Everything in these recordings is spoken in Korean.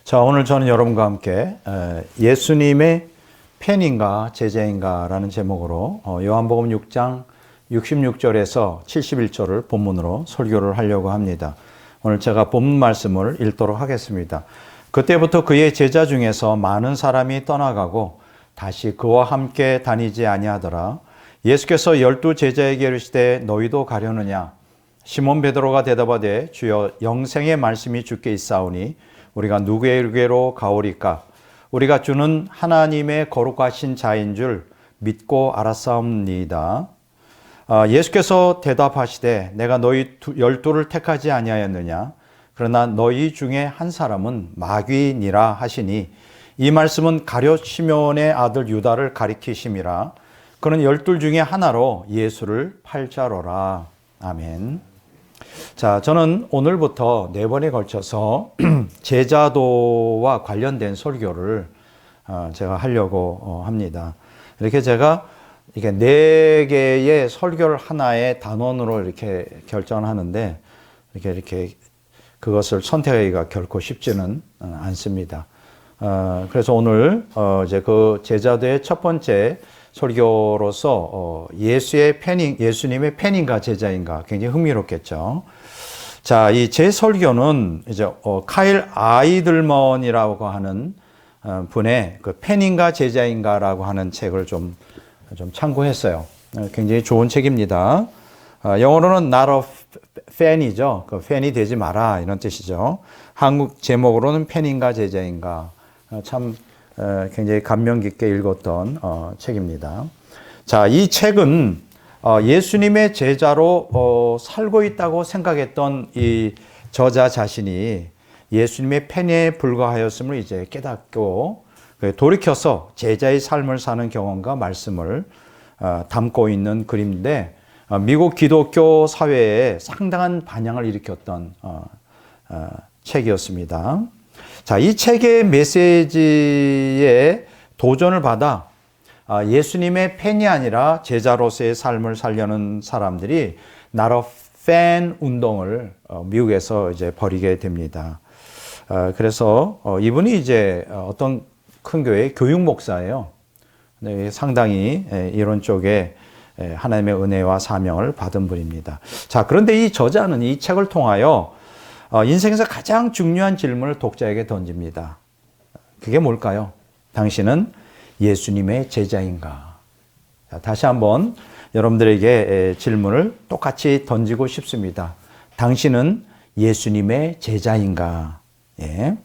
자, 오늘 저는 여러분과 함께 예수님의 팬인가 제자인가 라는 제목으로 요한복음 6장 66절에서 71절을 본문으로 설교를 하려고 합니다. 오늘 제가 본문 말씀을 읽도록 하겠습니다. 그때부터 그의 제자 중에서 많은 사람이 떠나가고 다시 그와 함께 다니지 아니하더라. 예수께서 12 제자에게 이르시되 너희도 가려느냐? 시몬 베드로가 대답하되 주여 영생의 말씀이 주께 있사오니 우리가 누구에게로 가오리까? 우리가 주는 하나님의 거룩하신 자인 줄 믿고 알았사옵니다. 예수께서 대답하시되 내가 너희 12를 택하지 아니하였느냐? 그러나 너희 중에 한 사람은 마귀니라 하시니 이 말씀은 가룟 시몬의 아들 유다를 가리키심이라. 그는 12 중에 하나로 예수를 팔자로라. 아멘. 자, 저는 오늘부터 4번에 걸쳐서 제자도와 관련된 설교를 제가 하려고 합니다. 이렇게 제가 이게 4개의 설교를 하나의 단원으로 이렇게 결정하는데 이렇게 그것을 선택하기가 결코 쉽지는 않습니다. 그래서 오늘 이제 그 제자도의 첫 번째 설교로서 예수님의 팬인가 제자인가 굉장히 흥미롭겠죠. 자, 이 제 설교는 이제 카일 아이들먼이라고 하는 분의 그 팬인가 제자인가라고 하는 책을 좀 참고했어요. 굉장히 좋은 책입니다. 영어로는 not a fan이죠. 그 팬이 되지 마라 이런 뜻이죠. 한국 제목으로는 팬인가 제자인가. 참 굉장히 감명 깊게 읽었던 책입니다. 자, 이 책은 예수님의 제자로 살고 있다고 생각했던 이 저자 자신이 예수님의 팬에 불과하였음을 이제 깨닫고 돌이켜서 제자의 삶을 사는 경험과 말씀을 담고 있는 글인데 미국 기독교 사회에 상당한 반향을 일으켰던 책이었습니다. 자, 이 책의 메시지에 도전을 받아 예수님의 팬이 아니라 제자로서의 삶을 살려는 사람들이 not a fan 운동을 미국에서 이제 벌이게 됩니다. 그래서 이분이 이제 어떤 큰 교회의 교육 목사예요. 상당히 이런 쪽에 하나님의 은혜와 사명을 받은 분입니다. 자, 그런데 이 저자는 이 책을 통하여 인생에서 가장 중요한 질문을 독자에게 던집니다. 그게 뭘까요? 당신은 예수님의 제자인가? 자, 다시 한번 여러분들에게 질문을 똑같이 던지고 싶습니다. 당신은 예수님의 제자인가? 예.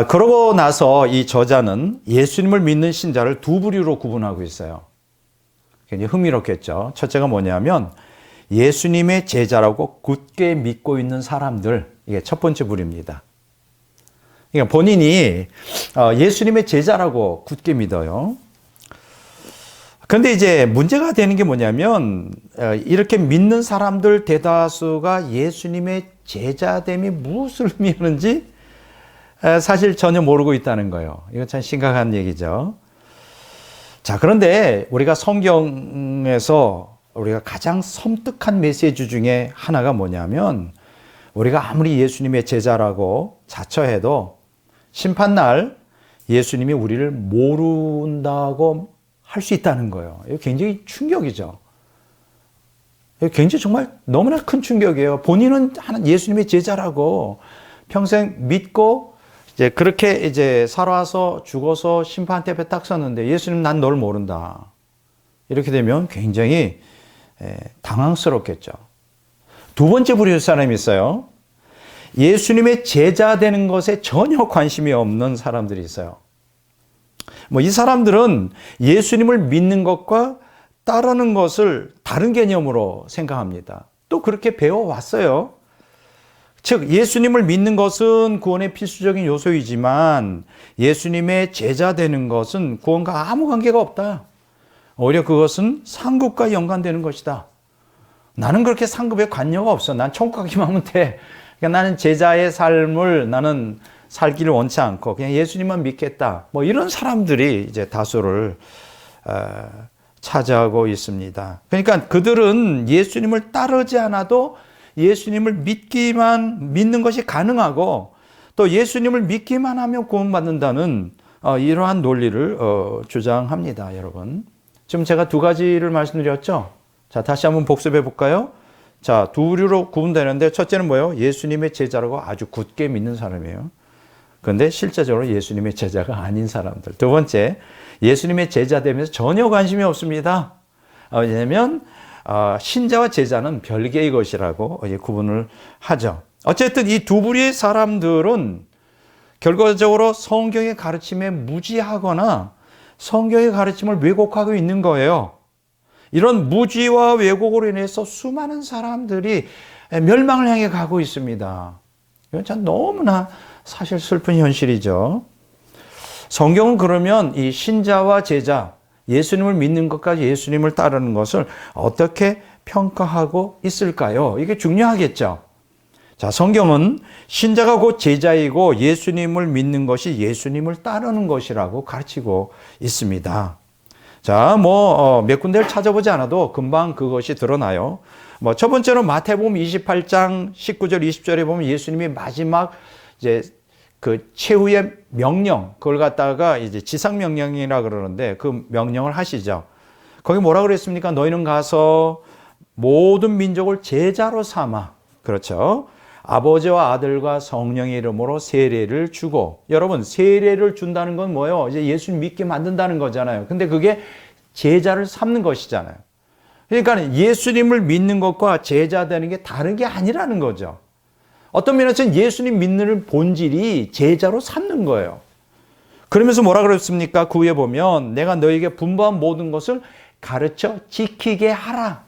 그러고 나서 이 저자는 예수님을 믿는 신자를 두 부류로 구분하고 있어요. 굉장히 흥미롭겠죠. 첫째가 뭐냐면 예수님의 제자라고 굳게 믿고 있는 사람들, 이게 첫 번째 부류입니다. 그러니까 본인이 예수님의 제자라고 굳게 믿어요. 그런데 이제 문제가 되는 게 뭐냐면 이렇게 믿는 사람들 대다수가 예수님의 제자됨이 무엇을 의미하는지 사실 전혀 모르고 있다는 거예요. 이건 참 심각한 얘기죠. 자, 그런데 우리가 성경에서 우리가 가장 섬뜩한 메시지 중에 하나가 뭐냐면 우리가 아무리 예수님의 제자라고 자처해도 심판날 예수님이 우리를 모른다고 할 수 있다는 거예요. 이거 굉장히 충격이죠. 이거 굉장히 정말 너무나 큰 충격이에요. 본인은 예수님의 제자라고 평생 믿고 이제 그렇게 이제 살아서 죽어서 심판 앞에 딱 섰는데 예수님 난 널 모른다. 이렇게 되면 굉장히 당황스럽겠죠. 두 번째 부류의 사람이 있어요. 예수님의 제자 되는 것에 전혀 관심이 없는 사람들이 있어요. 이 사람들은 예수님을 믿는 것과 따르는 것을 다른 개념으로 생각합니다. 또 그렇게 배워왔어요. 즉, 예수님을 믿는 것은 구원의 필수적인 요소이지만 예수님의 제자 되는 것은 구원과 아무 관계가 없다. 오히려 그것은 상급과 연관되는 것이다. 나는 그렇게 상급에 관여가 없어. 난 천국 가기만 하면 돼. 그러니까 나는 제자의 삶을 나는 살기를 원치 않고 그냥 예수님만 믿겠다. 이런 사람들이 이제 다수를 차지하고 있습니다. 그러니까 그들은 예수님을 따르지 않아도 예수님을 믿는 것이 가능하고 또 예수님을 믿기만 하면 구원받는다는 이러한 논리를 주장합니다, 여러분. 지금 제가 두 가지를 말씀드렸죠? 자, 다시 한번 복습해 볼까요? 자, 두 부류로 구분되는데 첫째는 뭐예요? 예수님의 제자라고 아주 굳게 믿는 사람이에요. 그런데 실제적으로 예수님의 제자가 아닌 사람들. 두 번째, 예수님의 제자 되면서 전혀 관심이 없습니다. 왜냐하면 신자와 제자는 별개의 것이라고 구분을 하죠. 어쨌든 이 두 부류의 사람들은 결과적으로 성경의 가르침에 무지하거나 성경의 가르침을 왜곡하고 있는 거예요. 이런 무지와 왜곡으로 인해서 수많은 사람들이 멸망을 향해 가고 있습니다. 이건 참 너무나 사실 슬픈 현실이죠. 성경은 그러면 이 신자와 제자, 예수님을 믿는 것까지 예수님을 따르는 것을 어떻게 평가하고 있을까요? 이게 중요하겠죠. 자, 성경은 신자가 곧 제자이고 예수님을 믿는 것이 예수님을 따르는 것이라고 가르치고 있습니다. 자, 몇 군데를 찾아보지 않아도 금방 그것이 드러나요. 첫 번째로 마태복음 28장 19절 20절에 보면 예수님이 마지막 이제 그 최후의 명령, 그걸 갖다가 이제 지상 명령이라 그러는데 그 명령을 하시죠. 거기 뭐라 그랬습니까? 너희는 가서 모든 민족을 제자로 삼아. 그렇죠. 아버지와 아들과 성령의 이름으로 세례를 주고, 여러분 세례를 준다는 건 뭐예요? 이제 예수님 믿게 만든다는 거잖아요. 근데 그게 제자를 삼는 것이잖아요. 그러니까 예수님을 믿는 것과 제자 되는 게 다른 게 아니라는 거죠. 어떤 면에서는 예수님 믿는 본질이 제자로 삼는 거예요. 그러면서 뭐라 그랬습니까? 그 위에 보면 내가 너에게 분부한 모든 것을 가르쳐 지키게 하라.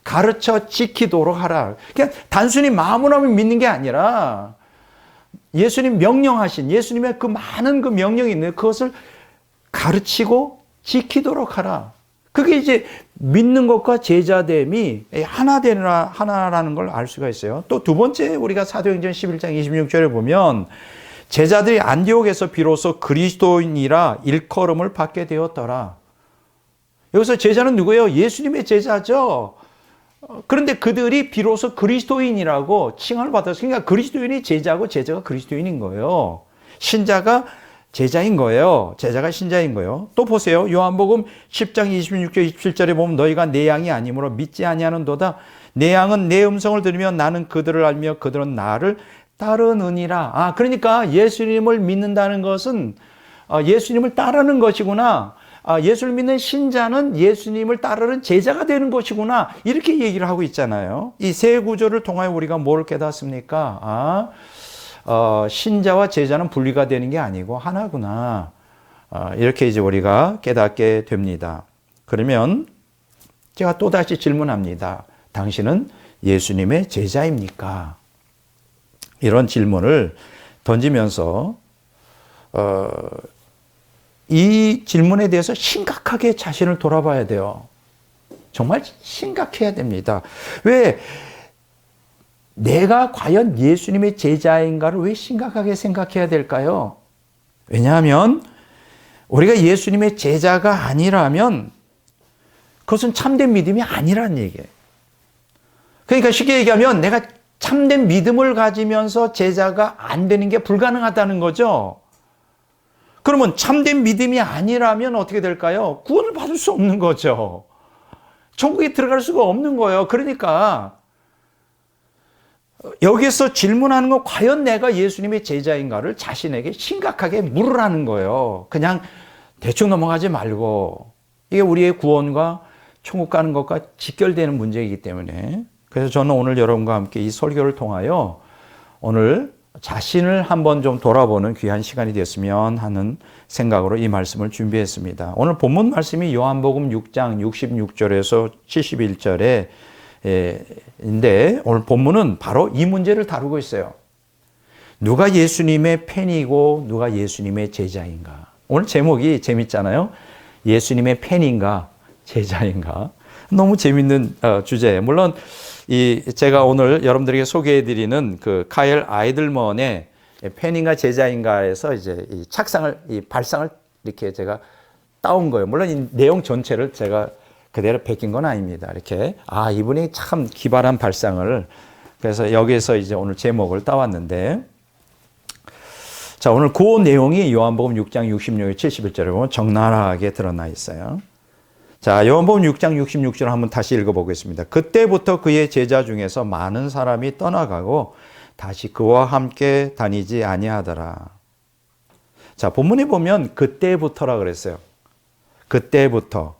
가르쳐 지키도록 하라. 그냥 단순히 마음으로 믿는 게 아니라 예수님 명령하신 예수님의 그 많은 그 명령이 있는데 그것을 가르치고 지키도록 하라. 그게 이제 믿는 것과 제자됨이 하나라는 걸 알 수가 있어요. 또 두 번째 우리가 사도행전 11장 26절에 보면 제자들이 안디옥에서 비로소 그리스도인이라 일컬음을 받게 되었더라. 여기서 제자는 누구예요? 예수님의 제자죠. 그런데 그들이 비로소 그리스도인이라고 칭함을 받았어요. 그러니까 그리스도인이 제자고 제자가 그리스도인인 거예요. 신자가 제자인 거예요. 제자가 신자인 거예요. 또 보세요. 요한복음 10장 26절 27절에 보면 너희가 내 양이 아니므로 믿지 아니하는도다. 내 양은 내 음성을 들으면 나는 그들을 알며 그들은 나를 따르느니라. 그러니까 예수님을 믿는다는 것은 예수님을 따르는 것이구나. 예수를 믿는 신자는 예수님을 따르는 제자가 되는 것이구나. 이렇게 얘기를 하고 있잖아요. 이 세 구조를 통하여 우리가 뭘 깨닫습니까? 신자와 제자는 분리가 되는 게 아니고 하나구나. 이렇게 이제 우리가 깨닫게 됩니다. 그러면 제가 또다시 질문합니다. 당신은 예수님의 제자입니까? 이런 질문을 던지면서 이 질문에 대해서 심각하게 자신을 돌아봐야 돼요. 정말 심각해야 됩니다. 왜? 내가 과연 예수님의 제자인가를 왜 심각하게 생각해야 될까요? 왜냐하면 우리가 예수님의 제자가 아니라면 그것은 참된 믿음이 아니라는 얘기예요. 그러니까 쉽게 얘기하면 내가 참된 믿음을 가지면서 제자가 안 되는 게 불가능하다는 거죠. 그러면 참된 믿음이 아니라면 어떻게 될까요? 구원을 받을 수 없는 거죠. 천국에 들어갈 수가 없는 거예요. 그러니까 여기서 질문하는 건 과연 내가 예수님의 제자인가를 자신에게 심각하게 물으라는 거예요. 그냥 대충 넘어가지 말고. 이게 우리의 구원과 천국 가는 것과 직결되는 문제이기 때문에. 그래서 저는 오늘 여러분과 함께 이 설교를 통하여 오늘 자신을 한번 좀 돌아보는 귀한 시간이 되었으면 하는 생각으로 이 말씀을 준비했습니다. 오늘 본문 말씀이 요한복음 6장 66절에서 71절에 인데 오늘 본문은 바로 이 문제를 다루고 있어요. 누가 예수님의 팬이고 누가 예수님의 제자인가? 오늘 제목이 재밌잖아요. 예수님의 팬인가 제자인가? 너무 재밌는 주제예요. 물론 제가 오늘 여러분들에게 소개해드리는 그 카일 아이들먼의 팬인가 제자인가에서 이제 이 착상을, 이 발상을 이렇게 제가 따온 거예요. 물론 이 내용 전체를 제가 그대로 베낀 건 아닙니다. 이렇게 이분이 참 기발한 발상을, 그래서 여기에서 이제 오늘 제목을 따왔는데, 자, 오늘 그 내용이 요한복음 6장 66, 71절에 보면 적나라하게 드러나 있어요. 자, 요한복음 6장 66절 한번 다시 읽어보겠습니다. 그때부터 그의 제자 중에서 많은 사람이 떠나가고 다시 그와 함께 다니지 아니하더라. 자, 본문에 보면 그때부터라 그랬어요. 그때부터.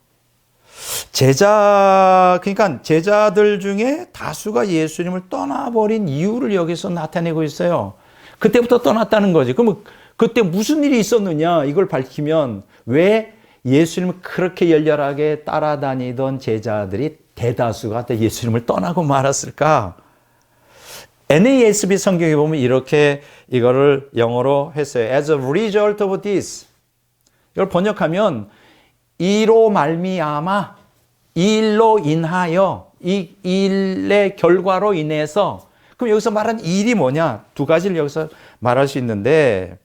그러니까 제자들 중에 다수가 예수님을 떠나버린 이유를 여기서 나타내고 있어요. 그때부터 떠났다는 거지. 그러면 그때 무슨 일이 있었느냐? 이걸 밝히면 왜 예수님을 그렇게 열렬하게 따라다니던 제자들이 대다수가 예수님을 떠나고 말았을까? NASB 성경에 보면 이렇게 이거를 영어로 했어요. As a result of this. 이걸 번역하면 이로 말미암아, 이 일로 인하여, 이 일의 결과로 인해서. 그럼 여기서 말한 일이 뭐냐? 두 가지를 여기서 말할 수 있는데,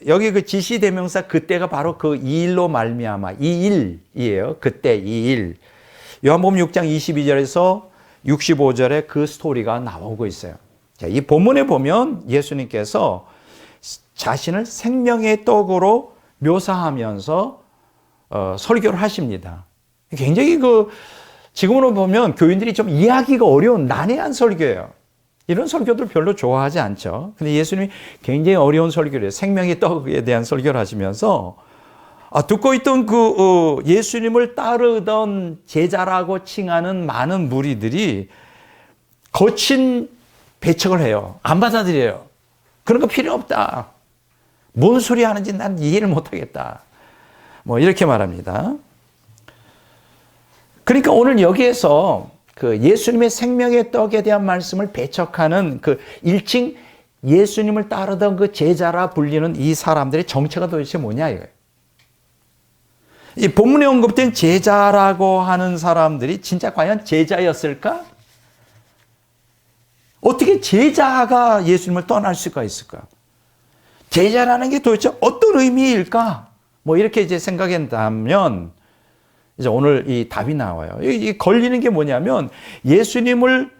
여기 그 지시대명사 그때가 바로 그 이 일로 말미암아, 이 일이에요. 그때 이 일. 요한복음 6장 22절에서 65절에 그 스토리가 나오고 있어요. 자, 이 본문에 보면 예수님께서 자신을 생명의 떡으로 묘사하면서 설교를 하십니다. 굉장히 지금으로 보면 교인들이 좀 이해하기가 어려운 난해한 설교예요. 이런 설교들 별로 좋아하지 않죠. 근데 예수님이 굉장히 어려운 설교를 해요. 생명의 떡에 대한 설교를 하시면서 듣고 있던 예수님을 따르던 제자라고 칭하는 많은 무리들이 거친 배척을 해요. 안 받아들여요. 그런 거 필요 없다. 뭔 소리 하는지 난 이해를 못하겠다. 뭐 이렇게 말합니다. 그러니까 오늘 여기에서 예수님의 생명의 떡에 대한 말씀을 배척하는 일칭 예수님을 따르던 그 제자라 불리는 이 사람들의 정체가 도대체 뭐냐 이거예요. 이 본문에 언급된 제자라고 하는 사람들이 진짜 과연 제자였을까? 어떻게 제자가 예수님을 떠날 수가 있을까? 제자라는 게 도대체 어떤 의미일까? 뭐 이렇게 이제 생각한다면 이제 오늘 이 답이 나와요. 이 걸리는 게 뭐냐면 예수님을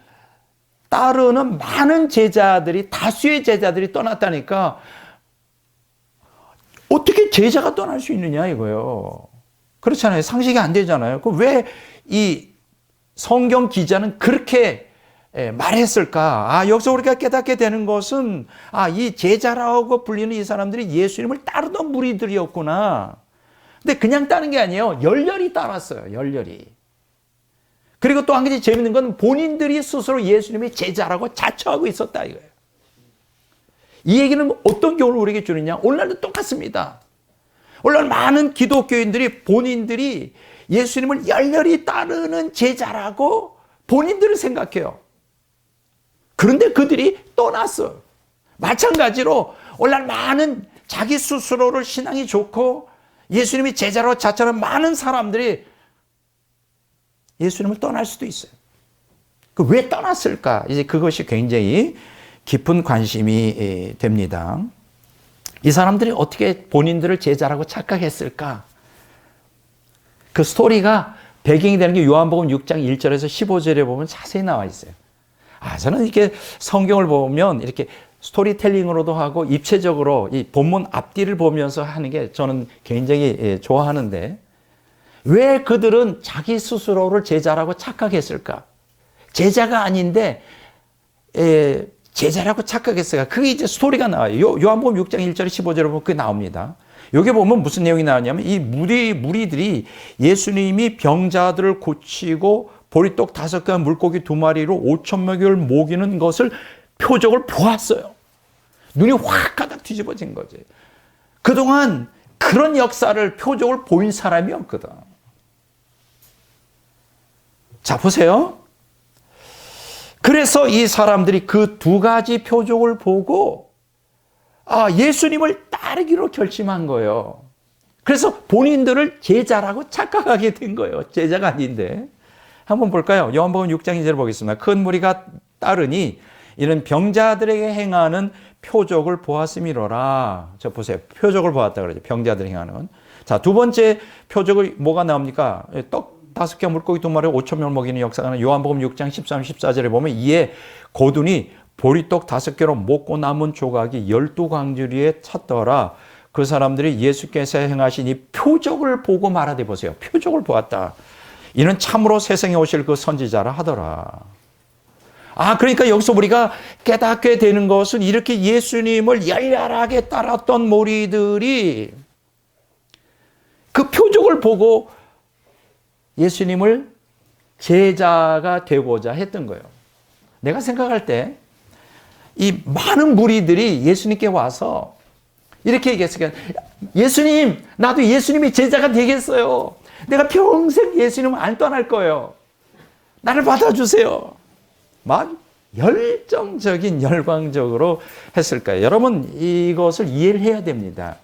따르는 많은 제자들이, 다수의 제자들이 떠났다니까 어떻게 제자가 떠날 수 있느냐 이거예요. 그렇잖아요. 상식이 안 되잖아요. 그럼 왜 이 성경 기자는 그렇게 말했을까? 여기서 우리가 깨닫게 되는 것은 이 제자라고 불리는 이 사람들이 예수님을 따르던 무리들이었구나. 근데 그냥 따른 게 아니에요. 열렬히 따랐어요. 열렬히. 그리고 또 한 가지 재밌는 건 본인들이 스스로 예수님의 제자라고 자처하고 있었다 이거예요. 이 얘기는 어떤 교훈을 우리에게 주느냐? 오늘날도 똑같습니다. 오늘날 많은 기독교인들이 본인들이 예수님을 열렬히 따르는 제자라고 본인들을 생각해요. 그런데 그들이 떠났어요. 마찬가지로 오늘날 많은 자기 스스로를 신앙이 좋고 예수님이 제자로 자처하는 많은 사람들이 예수님을 떠날 수도 있어요. 왜 떠났을까? 이제 그것이 굉장히 깊은 관심이 됩니다. 이 사람들이 어떻게 본인들을 제자라고 착각했을까? 그 스토리가 배경이 되는 게 요한복음 6장 1절에서 15절에 보면 자세히 나와 있어요. 저는 이렇게 성경을 보면 이렇게 스토리텔링으로도 하고 입체적으로 이 본문 앞뒤를 보면서 하는 게 저는 굉장히 좋아하는데 왜 그들은 자기 스스로를 제자라고 착각했을까? 제자가 아닌데 제자라고 착각했을까? 그게 이제 스토리가 나와요. 요한복음 6장 1절 15절에 보면 그게 나옵니다. 여기 보면 무슨 내용이 나오냐면 이 무리들이 예수님이 병자들을 고치고 보리떡 5개와 물고기 2마리로 5,000명을 먹이는 것을 표적을 보았어요. 눈이 확 가닥 뒤집어진 거지. 그동안 그런 역사를 표적을 보인 사람이 없거든. 자, 보세요. 그래서 이 사람들이 그 두 가지 표적을 보고 예수님을 따르기로 결심한 거예요. 그래서 본인들을 제자라고 착각하게 된 거예요. 제자가 아닌데. 한번 볼까요? 요한복음 6장 2절 보겠습니다. 큰 무리가 따르니 이는 병자들에게 행하는 표적을 보았음이로라. 저 보세요. 표적을 보았다 그러죠. 병자들이 행하는. 자, 두 번째 표적이 뭐가 나옵니까? 떡 5개 물고기 2마리 5,000명 먹이는 역사가 요한복음 6장 13, 14절에 보면 이에 고든이 보리떡 5개로 먹고 남은 조각이 12광주리에 찼더라. 그 사람들이 예수께서 행하신 이 표적을 보고 말하되 보세요. 표적을 보았다. 이는 참으로 세상에 오실 그 선지자라 하더라. 그러니까 여기서 우리가 깨닫게 되는 것은 이렇게 예수님을 열렬하게 따랐던 무리들이 그 표적을 보고 예수님을 제자가 되고자 했던 거예요. 내가 생각할 때 이 많은 무리들이 예수님께 와서 이렇게 얘기했어요. 예수님, 나도 예수님의 제자가 되겠어요. 내가 평생 예수님을 안 떠날 거예요. 나를 받아주세요. 막 열정적인 열광적으로 했을 거예요. 여러분 이것을 이해를 해야 됩니다.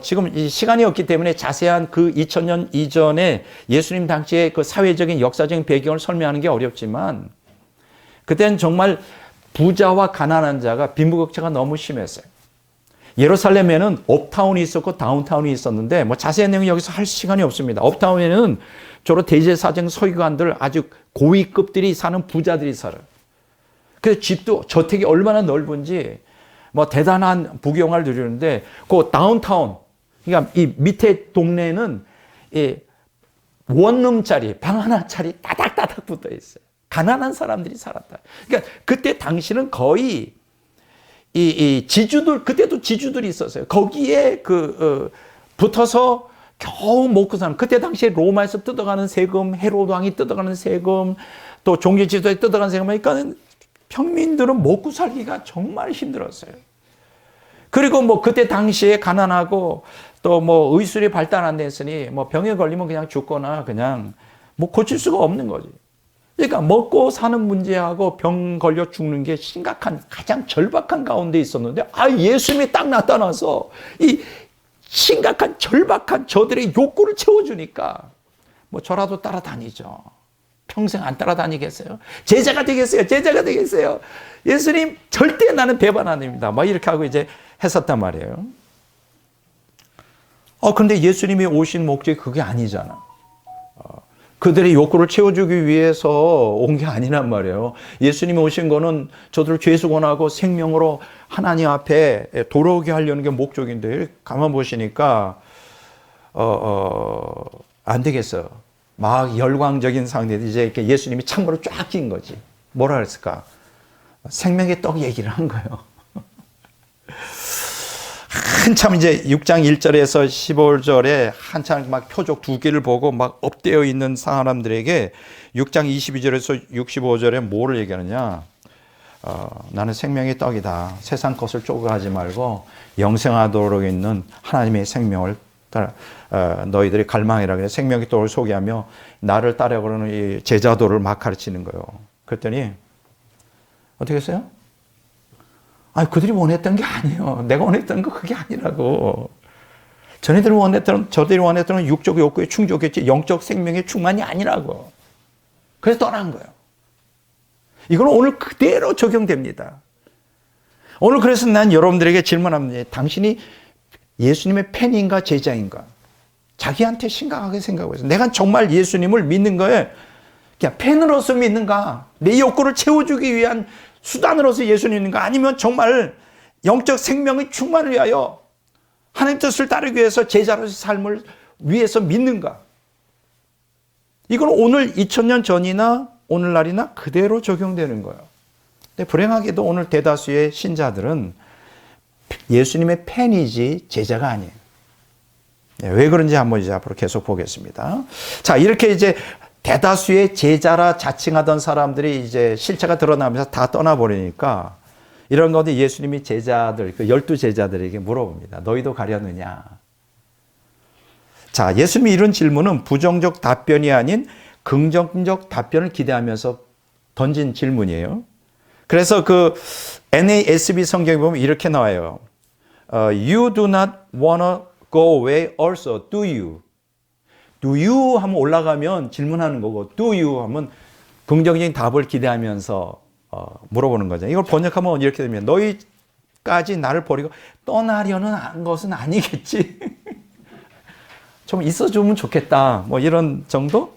지금 이 시간이 없기 때문에 자세한 그 2000년 이전에 예수님 당시의 그 사회적인 역사적인 배경을 설명하는 게 어렵지만 그때는 정말 부자와 가난한 자가 빈부격차가 너무 심했어요. 예루살렘에는 업타운이 있었고 다운타운이 있었는데 자세한 내용은 여기서 할 시간이 없습니다. 업타운에는 주로 대제사장 서기관들 아주 고위급들이 사는 부자들이 살아요. 그래서 집도 저택이 얼마나 넓은지 대단한 부경화를 누리는데 그 다운타운, 그러니까 이 밑에 동네는 이 원룸짜리 방 하나짜리 따닥따닥 붙어 있어요. 가난한 사람들이 살았다. 그러니까 그때 당시는 거의 이 지주들, 그때도 지주들이 있었어요. 거기에 붙어서 겨우 먹고 사는, 그때 당시에 로마에서 뜯어가는 세금, 헤로드 왕이 뜯어가는 세금, 또 종교 지도에 뜯어가는 세금, 그러니까 평민들은 먹고 살기가 정말 힘들었어요. 그리고 그때 당시에 가난하고 또 의술이 발달 안 됐으니 병에 걸리면 그냥 죽거나 그냥 고칠 수가 없는 거지. 그러니까 먹고 사는 문제하고 병 걸려 죽는 게 심각한 가장 절박한 가운데 있었는데 예수님이 딱 나타나서 이 심각한 절박한 저들의 욕구를 채워주니까 저라도 따라다니죠. 평생 안 따라다니겠어요? 제자가 되겠어요? 제자가 되겠어요? 예수님 절대 나는 배반 안 합니다. 이렇게 하고 이제 했었단 말이에요. 근데 예수님이 오신 목적이 그게 아니잖아. 그들의 욕구를 채워주기 위해서 온 게 아니란 말이에요. 예수님이 오신 거는 저들을 죄수권하고 생명으로 하나님 앞에 돌아오게 하려는 게 목적인데 가만 보시니까 안 되겠어요. 막 열광적인 상태들 이제 이렇게 예수님이 창문으로 쫙 낀 거지. 뭐라 그랬을까? 생명의 떡 얘기를 한 거예요. 한참 이제 6장 1절에서 15절에 한참 막 표적 2개를 보고 막 엎드려 있는 사람들에게 6장 22절에서 65절에 뭐를 얘기하느냐? 나는 생명의 떡이다. 세상 것을 쪼가하지 말고 영생하도록 있는 하나님의 생명을 따라 너희들이 갈망이라 그래. 생명의 떡을 소개하며 나를 따르고는 이 제자도를 막 가르치는 거예요. 그랬더니 어떻게 했어요? 그들이 원했던 게 아니에요. 내가 원했던 거 그게 아니라고. 저들이 원했던 육적 욕구에 충족했지 영적 생명의 충만이 아니라고. 그래서 떠난 거예요. 이건 오늘 그대로 적용됩니다. 오늘 그래서 난 여러분들에게 질문합니다. 당신이 예수님의 팬인가 제자인가? 자기한테 심각하게 생각하고 있어요. 내가 정말 예수님을 믿는 거에 그냥 팬으로서 믿는가? 내 욕구를 채워주기 위한 수단으로서 예수님 있는가? 아니면 정말 영적 생명의 충만을 위하여 하나님 뜻을 따르기 위해서 제자로서 삶을 위해서 믿는가? 이건 오늘 2000년 전이나 오늘날이나 그대로 적용되는 거예요. 근데 불행하게도 오늘 대다수의 신자들은 예수님의 팬이지 제자가 아니에요. 왜 그런지 한번 이제 앞으로 계속 보겠습니다. 자, 이렇게 이제 대다수의 제자라 자칭하던 사람들이 이제 실체가 드러나면서 다 떠나버리니까 이런 가운데 예수님이 제자들, 그 12제자들에게 물어봅니다. 너희도 가려느냐? 자, 예수님이 이런 질문은 부정적 답변이 아닌 긍정적 답변을 기대하면서 던진 질문이에요. 그래서 그 NASB 성경에 보면 이렇게 나와요. You do not wanna go away also, do you? Do you 하면 올라가면 질문하는 거고, do you 하면 긍정적인 답을 기대하면서 물어보는 거죠. 이걸 번역하면 이렇게 됩니다. 너희까지 나를 버리고 떠나려는 것은 아니겠지. 좀 있어주면 좋겠다. 뭐 이런 정도?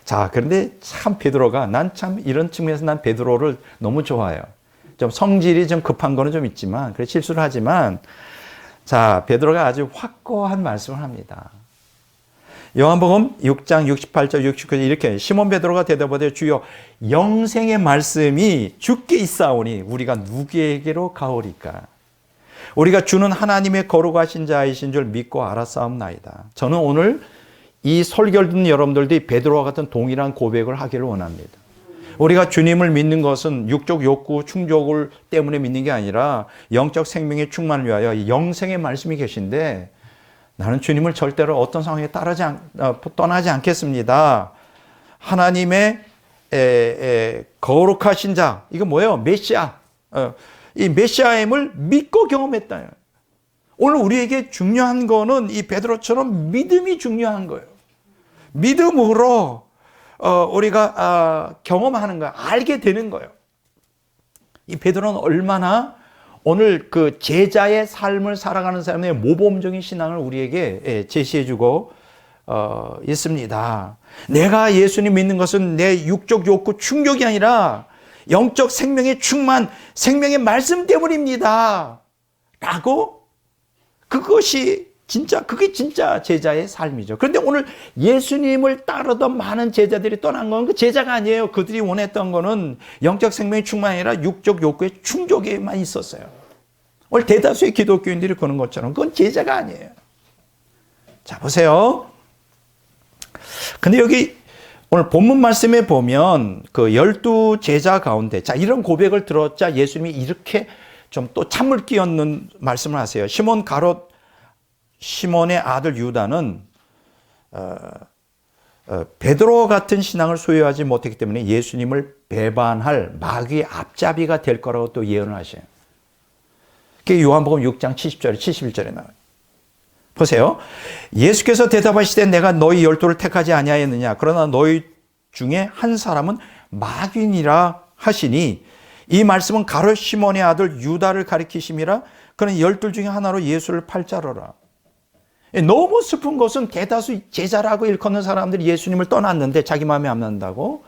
자, 그런데 참 베드로가 난 참 이런 측면에서 난 베드로를 너무 좋아해요. 좀 성질이 좀 급한 거는 좀 있지만, 그래 실수를 하지만, 자, 베드로가 아주 확고한 말씀을 합니다. 요한복음 6장 68절 69절 이렇게 시몬 베드로가 대답하되 주여 영생의 말씀이 주께 있사오니 우리가 누구에게로 가오리까? 우리가 주는 하나님의 거룩하신 자이신 줄 믿고 알았사옵나이다. 저는 오늘 이 설교를 듣는 여러분들이 베드로와 같은 동일한 고백을 하기를 원합니다. 우리가 주님을 믿는 것은 육적 욕구 충족을 때문에 믿는 게 아니라 영적 생명의 충만을 위하여 영생의 말씀이 계신데 나는 주님을 절대로 어떤 상황에 떠나지 않겠습니다. 하나님의 거룩하신 자, 이거 뭐예요? 메시아. 이 메시아임을 믿고 경험했다. 오늘 우리에게 중요한 거는 이 베드로처럼 믿음이 중요한 거예요. 믿음으로 우리가 경험하는 거예요. 알게 되는 거예요. 이 베드로는 얼마나 오늘 그 제자의 삶을 살아가는 사람의 모범적인 신앙을 우리에게 제시해주고 있습니다. 내가 예수님 믿는 것은 내 육적 욕구 충족이 아니라 영적 생명의 충만, 생명의 말씀 때문입니다. 라고 그게 진짜 제자의 삶이죠. 그런데 오늘 예수님을 따르던 많은 제자들이 떠난 건 그 제자가 아니에요. 그들이 원했던 거는 영적 생명의 충만이 아니라 육적 욕구의 충족에만 있었어요. 오늘 대다수의 기독교인들이 그런 것처럼 그건 제자가 아니에요. 자, 보세요. 근데 여기 오늘 본문 말씀에 보면 그 12 제자 가운데 자, 이런 고백을 들었자 예수님이 이렇게 좀 또 찬물 끼얹는 말씀을 하세요. 시몬의 아들 유다는 베드로 같은 신앙을 소유하지 못했기 때문에 예수님을 배반할 마귀의 앞잡이가 될 거라고 또 예언을 하셔요. 그게 요한복음 6장 70절에 71절에 나와요. 보세요. 예수께서 대답하시되 내가 너희 12를 택하지 아니하였느냐. 그러나 너희 중에 한 사람은 마귀니라 하시니 이 말씀은 가룟 시몬의 아들 유다를 가리키심이라. 그는 12 중에 하나로 예수를 팔자로라. 너무 슬픈 것은 대다수 제자라고 일컫는 사람들이 예수님을 떠났는데 자기 마음에 안 난다고.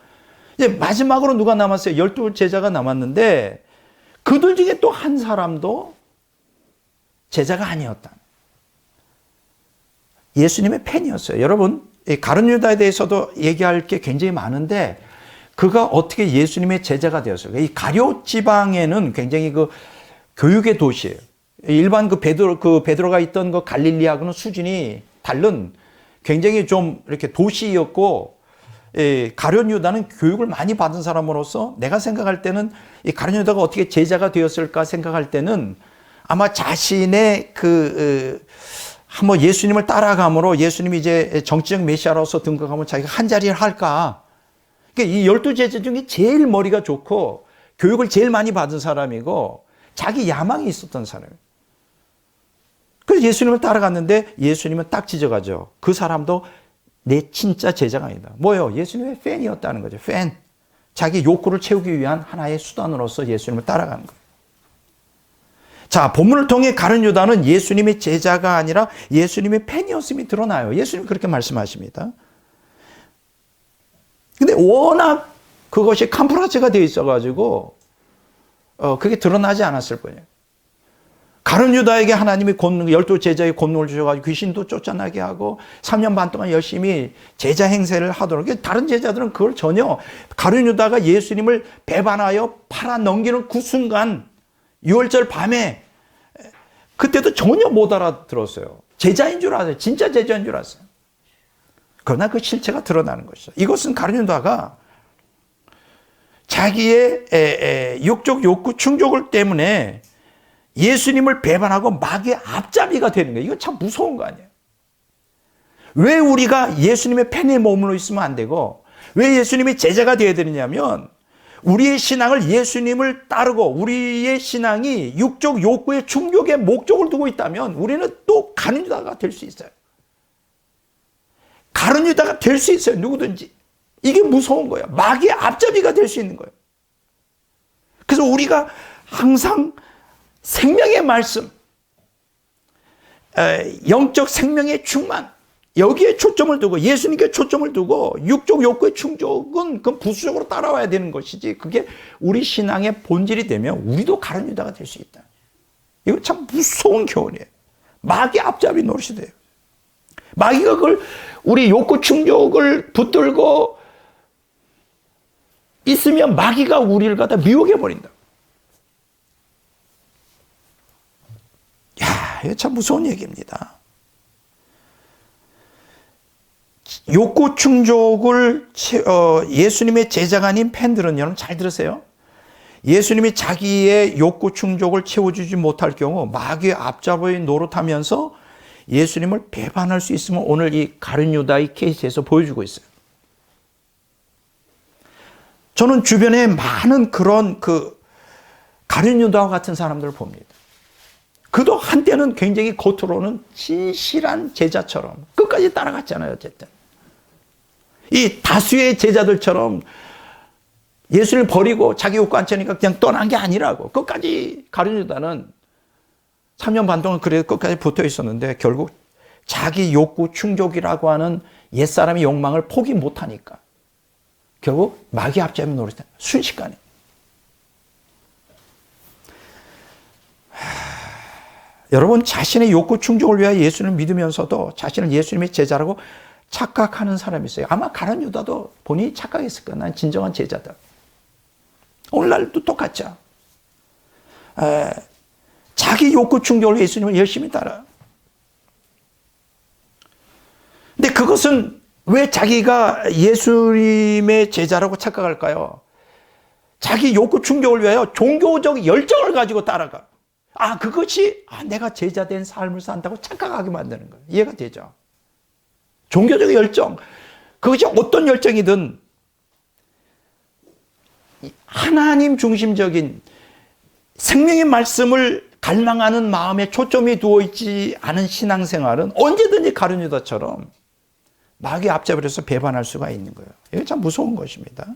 이제 마지막으로 누가 남았어요? 12 제자가 남았는데 그들 중에 또 한 사람도 제자가 아니었다. 예수님의 팬이었어요. 여러분, 가룟 유다에 대해서도 얘기할 게 굉장히 많은데 그가 어떻게 예수님의 제자가 되었어요? 이 가룟 지방에는 굉장히 그 교육의 도시예요. 일반 그 베드로가 있던 그 갈릴리하고는 수준이 다른 굉장히 좀 이렇게 도시였고, 가룟 유다는 교육을 많이 받은 사람으로서 내가 생각할 때는 이 가룟 유다가 어떻게 제자가 되었을까 생각할 때는 아마 자신의 한번 예수님을 따라감으로 예수님이 이제 정치적 메시아로서 등극하면 자기가 한 자리를 할까. 그러니까 이 12 제자 중에 제일 머리가 좋고 교육을 제일 많이 받은 사람이고 자기 야망이 있었던 사람이에요. 그래서 예수님을 따라갔는데 예수님은 딱 지적하죠. 그 사람도 내 진짜 제자가 아니다. 뭐예요? 예수님의 팬이었다는 거죠. 팬. 자기 욕구를 채우기 위한 하나의 수단으로서 예수님을 따라가는 거예요. 자, 본문을 통해 가룟 유다는 예수님의 제자가 아니라 예수님의 팬이었음이 드러나요. 예수님 그렇게 말씀하십니다. 근데 워낙 그것이 캄프라치가 되어 있어가지고 그게 드러나지 않았을 거예요. 가룟 유다에게 하나님이 12 제자의 권능을 주셔가지고 귀신도 쫓아나게 하고 3년 반 동안 열심히 제자 행세를 하도록. 다른 제자들은 그걸 전혀 가룟 유다가 예수님을 배반하여 팔아 넘기는 그 순간 6월절 밤에 그때도 전혀 못 알아들었어요. 제자인 줄 알았어요. 진짜 제자인 줄 알았어요. 그러나 그 실체가 드러나는 것이죠. 이것은 가룟 유다가 자기의 육적 욕구 충족을 때문에 예수님을 배반하고 마귀의 앞잡이가 되는 거예요. 이건 참 무서운 거 아니에요. 왜 우리가 예수님의 팬에 머물러 있으면 안 되고 왜 예수님의 제자가 되어야 되느냐면 우리의 신앙을 예수님을 따르고 우리의 신앙이 육적 욕구의 충족의 목적을 두고 있다면 우리는 또 가룟 유다가 될 수 있어요. 가룟 유다가 될 수 있어요. 누구든지. 이게 무서운 거예요. 마귀의 앞잡이가 될 수 있는 거예요. 그래서 우리가 항상 생명의 말씀, 영적 생명의 충만, 여기에 초점을 두고 예수님께 초점을 두고 육적 욕구의 충족은 그 부수적으로 따라와야 되는 것이지 그게 우리 신앙의 본질이 되면 우리도 가룟 유다가 될 수 있다. 이거 참 무서운 교훈이에요. 마귀 앞잡이 노릇이 돼요. 마귀가 그걸 우리 욕구 충족을 붙들고 있으면 마귀가 우리를 갖다 미혹해 버린다. 야, 이거 참 무서운 얘기입니다. 욕구 충족을 예수님의 제자가 아닌 팬들은 여러분 잘 들으세요. 예수님이 자기의 욕구 충족을 채워주지 못할 경우 마귀의 앞잡이 노릇하면서 예수님을 배반할 수 있으면 오늘 이 가룟 유다의 케이스에서 보여주고 있어요. 저는 주변에 많은 그런 가룟 유다와 같은 사람들을 봅니다. 그도 한때는 굉장히 겉으로는 진실한 제자처럼 끝까지 따라갔잖아요. 어쨌든 이 다수의 제자들처럼 예수를 버리고 자기 욕구 안 차니까 그냥 떠난 게 아니라고. 끝까지 가룟 유다는 3년 반 동안 그래도 끝까지 붙어 있었는데 결국 자기 욕구 충족이라고 하는 옛사람의 욕망을 포기 못하니까 결국 마귀 앞잡이 노릇다. 순식간에. 여러분 자신의 욕구 충족을 위하여 예수를 믿으면서도 자신을 예수님의 제자라고 착각하는 사람이 있어요. 아마 가룟 유다도 본인이 착각했을 거야. 난 진정한 제자다. 오늘날도 똑같죠. 자기 욕구 충족을 위해 예수님을 열심히 따라. 근데 그것은 왜 자기가 예수님의 제자라고 착각할까요? 자기 욕구 충족을 위하여 종교적 열정을 가지고 따라가. 그것이 내가 제자된 삶을 산다고 착각하게 만드는 거예요. 이해가 되죠? 종교적 열정. 그것이 어떤 열정이든 하나님 중심적인 생명의 말씀을 갈망하는 마음에 초점이 두어 있지 않은 신앙생활은 언제든지 가룟 유다처럼 마귀 앞잡이를 해서 배반할 수가 있는 거예요. 이게 참 무서운 것입니다.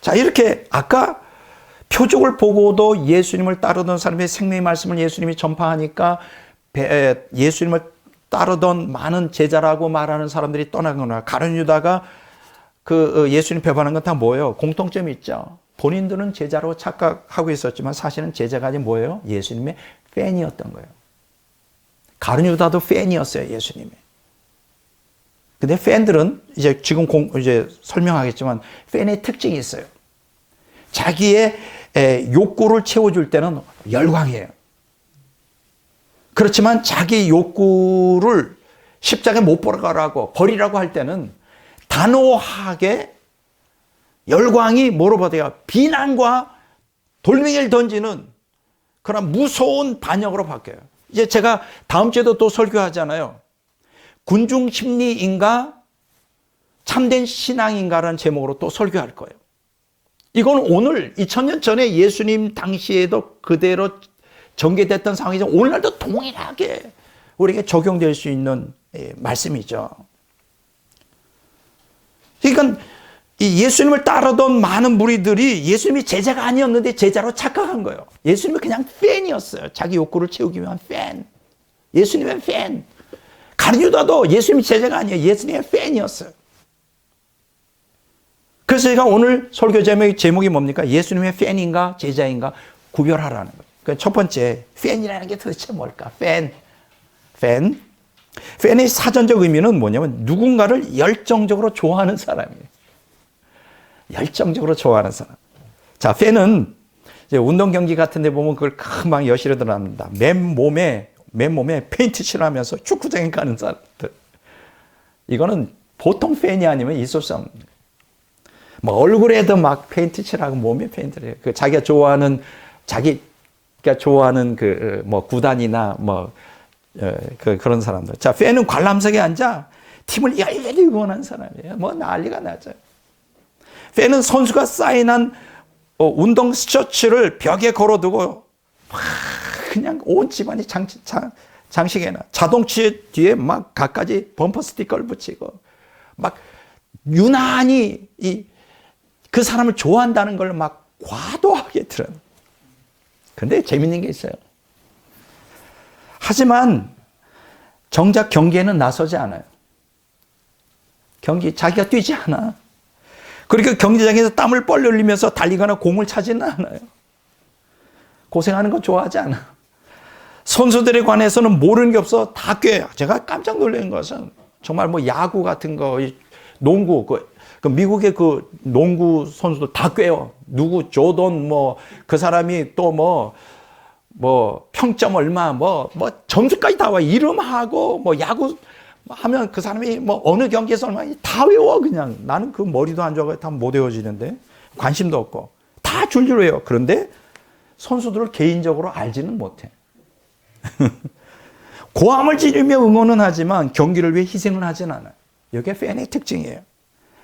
자, 이렇게 아까 표적을 보고도 예수님을 따르던 사람의 생명의 말씀을 예수님이 전파하니까 예수님을 따르던 많은 제자라고 말하는 사람들이 떠나거나 가룟 유다가 예수님 배반한 건 다 뭐예요? 공통점이 있죠. 본인들은 제자라고 착각하고 있었지만 사실은 제자가 아닌 뭐예요? 예수님의 팬이었던 거예요. 가룟 유다도 팬이었어요, 예수님의. 근데 팬들은 지금 설명하겠지만 팬의 특징이 있어요. 자기의 욕구를 채워줄 때는 열광해요. 그렇지만 자기 욕구를 십자가에 못 버리라고 할 때는 단호하게 열광이 뭐로 받아요? 비난과 돌멩이를 던지는 그런 무서운 반역으로 바뀌어요. 이제 제가 다음 주에도 또 설교하잖아요. 군중 심리인가 참된 신앙인가라는 제목으로 또 설교할 거예요. 이건 오늘 2000년 전에 예수님 당시에도 그대로 전개됐던 상황이지만 오늘날도 동일하게 우리에게 적용될 수 있는 말씀이죠. 그러니까 이 예수님을 따르던 많은 무리들이 예수님이 제자가 아니었는데 제자로 착각한 거예요. 예수님이 그냥 팬이었어요. 자기 욕구를 채우기 위한 팬. 예수님의 팬. 가룟 유다도 예수님이 제자가 아니에요. 예수님의 팬이었어요. 그래서 제가 오늘 설교 제목이 뭡니까? 예수님의 팬인가 제자인가 구별하라는 거예요. 그러니까 첫 번째, 팬이라는 게 도대체 뭘까? 팬. 팬의 사전적 의미는 뭐냐면 누군가를 열정적으로 좋아하는 사람이에요. 열정적으로 좋아하는 사람. 자, 팬은 이제 운동 경기 같은 데 보면 그걸 금방 여실히 드러납니다. 맨몸에 페인트 칠하면서 축구장에 가는 사람들. 이거는 보통 팬이 아니면 있을 수 없는 거예요. 뭐 얼굴에도 막 페인트 칠하고 몸에 페인트를 해요. 자기가 좋아하는 뭐 구단이나 그런 사람들. 자, 팬은 관람석에 앉아 팀을 열렬히 응원한 사람이에요. 뭐 난리가 나죠. 팬은 선수가 사인한 운동 스셔츠를 벽에 걸어두고 그냥 온 집안이 장식해놔. 자동차 뒤에 막 갖가지 범퍼 스티커를 붙이고 막 유난히 그 사람을 좋아한다는 걸 막 과도하게 드러내. 근데 재밌는 게 있어요. 하지만 정작 경기에는 나서지 않아요. 자기가 뛰지 않아. 그러니까 경기장에서 땀을 뻘 흘리면서 달리거나 공을 차지는 않아요. 고생하는 거 좋아하지 않아. 선수들에 관해서는 모르는 게 없어. 다 꿰요. 제가 깜짝 놀란 것은 정말 뭐 야구 같은 거, 농구, 그 미국의 그 농구 선수들 다 꿰요. 누구 조던 그 사람이 또 평점 얼마 점수까지 다 와. 이름하고 야구 하면 그 사람이 어느 경기에서 얼마 다 외워. 그냥 나는 그 머리도 안 좋아서 다 못 외워지는데 관심도 없고 다 줄줄 외워. 그런데 선수들을 개인적으로 알지는 못해. 고함을 지르며 응원은 하지만 경기를 위해 희생을 하진 않아요. 이게 팬의 특징이에요.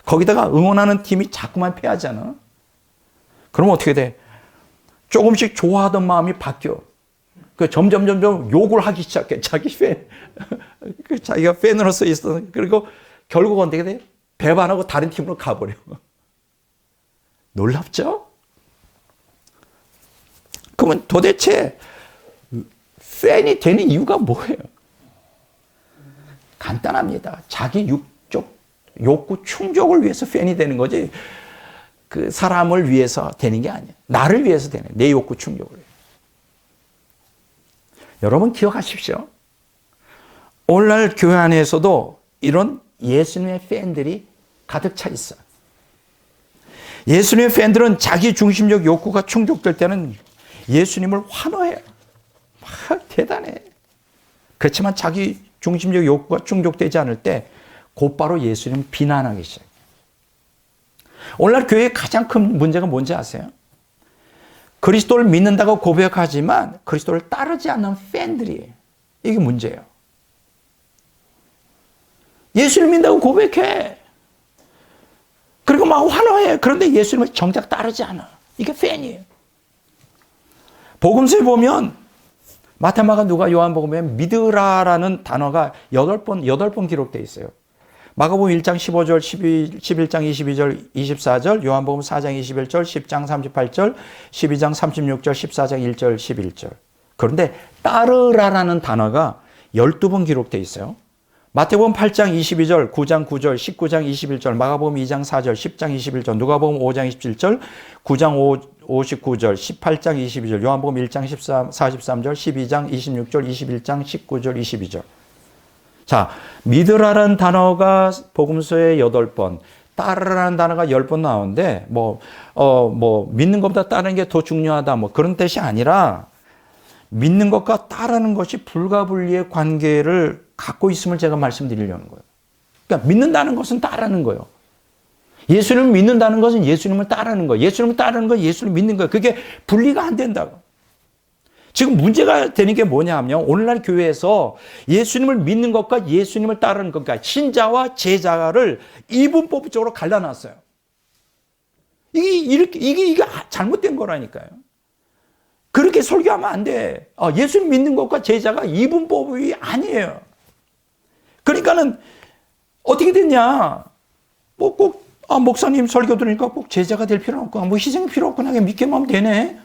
거기다가 응원하는 팀이 자꾸만 패하잖아. 그럼 어떻게 돼? 조금씩 좋아하던 마음이 바뀌어. 점점 욕을 하기 시작해. 자기가 팬으로서 있어. 그리고 결국 어떻게 돼? 배반하고 다른 팀으로 가버려. 놀랍죠? 그러면 도대체 팬이 되는 이유가 뭐예요? 간단합니다. 자기 육적 욕구 충족을 위해서 팬이 되는 거지, 그 사람을 위해서 되는 게 아니에요. 나를 위해서 되는, 내 욕구 충족을 위해서. 여러분 기억하십시오. 오늘날 교회 안에서도 이런 예수님의 팬들이 가득 차 있어요. 예수님의 팬들은 자기 중심적 욕구가 충족될 때는 예수님을 환호해요. 대단해. 그렇지만 자기 중심적 욕구가 충족되지 않을 때 곧바로 예수님을 비난하기 시작해요. 오늘날 교회의 가장 큰 문제가 뭔지 아세요? 그리스도를 믿는다고 고백하지만 그리스도를 따르지 않는 팬들이에요. 이게 문제예요. 예수를 믿는다고 고백해. 그리고 막 환호해. 그런데 예수님을 정작 따르지 않아. 이게 팬이에요. 복음서에 보면 마태, 마가, 누가, 요한복음에 믿으라라는 단어가 8번 기록되어 있어요. 마가복음 1장 15절, 11장 22절, 24절, 요한복음 4장 21절, 10장 38절, 12장 36절, 14장 1절, 11절. 그런데 따르라라는 단어가 12번 기록되어 있어요. 마태복음 8장 22절, 9장 9절, 19장 21절, 마가복음 2장 4절, 10장 21절, 누가복음 5장 27절, 9장 59절, 18장 22절, 요한복음 1장 43절, 12장 26절, 21장 19절, 22절. 자, 믿으라는 단어가 복음서에 8번, 따르라는 단어가 10번 나오는데, 믿는 것보다 따르는 게 더 중요하다, 그런 뜻이 아니라, 믿는 것과 따르는 것이 불가분리의 관계를 갖고 있음을 제가 말씀드리려는 거예요. 그러니까 믿는다는 것은 따르는 거예요. 예수님을 믿는다는 것은 예수님을 따르는 거예요. 예수님을 따르는 건 예수님을 믿는 거예요. 그게 분리가 안 된다고. 지금 문제가 되는 게 뭐냐 하면 오늘날 교회에서 예수님을 믿는 것과 예수님을 따르는 것, 그러니까 신자와 제자를 이분법적으로 갈라놨어요. 이게 잘못된 거라니까요. 그렇게 설교하면 안 돼. 예수님 믿는 것과 제자가 이분법이 아니에요. 그러니까는 어떻게 됐냐? 목사님 설교 들으니까 꼭 제자가 될 필요 없고, 희생이 필요 없고, 그냥 믿기만 하면 되네.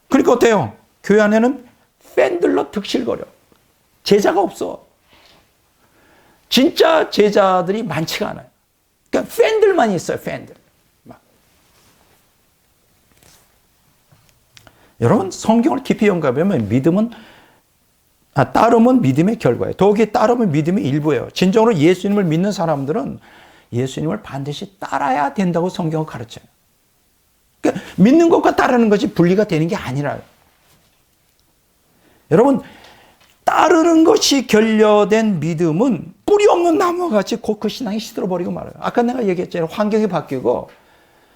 그러니까 어때요? 교회 안에는 팬들로 득실거려. 제자가 없어. 진짜 제자들이 많지가 않아요. 그러니까 팬들만 있어요, 팬들. 여러분, 성경을 깊이 연구하면 따름은 믿음의 결과예요. 더욱이 따름은 믿음의 일부예요. 진정으로 예수님을 믿는 사람들은 예수님을 반드시 따라야 된다고 성경은 가르쳐요. 그러니까 믿는 것과 따르는 것이 분리가 되는 게 아니라요. 여러분, 따르는 것이 결여된 믿음은 뿌리 없는 나무와 같이 곧 그 신앙이 시들어버리고 말아요. 아까 내가 얘기했잖아요. 환경이 바뀌고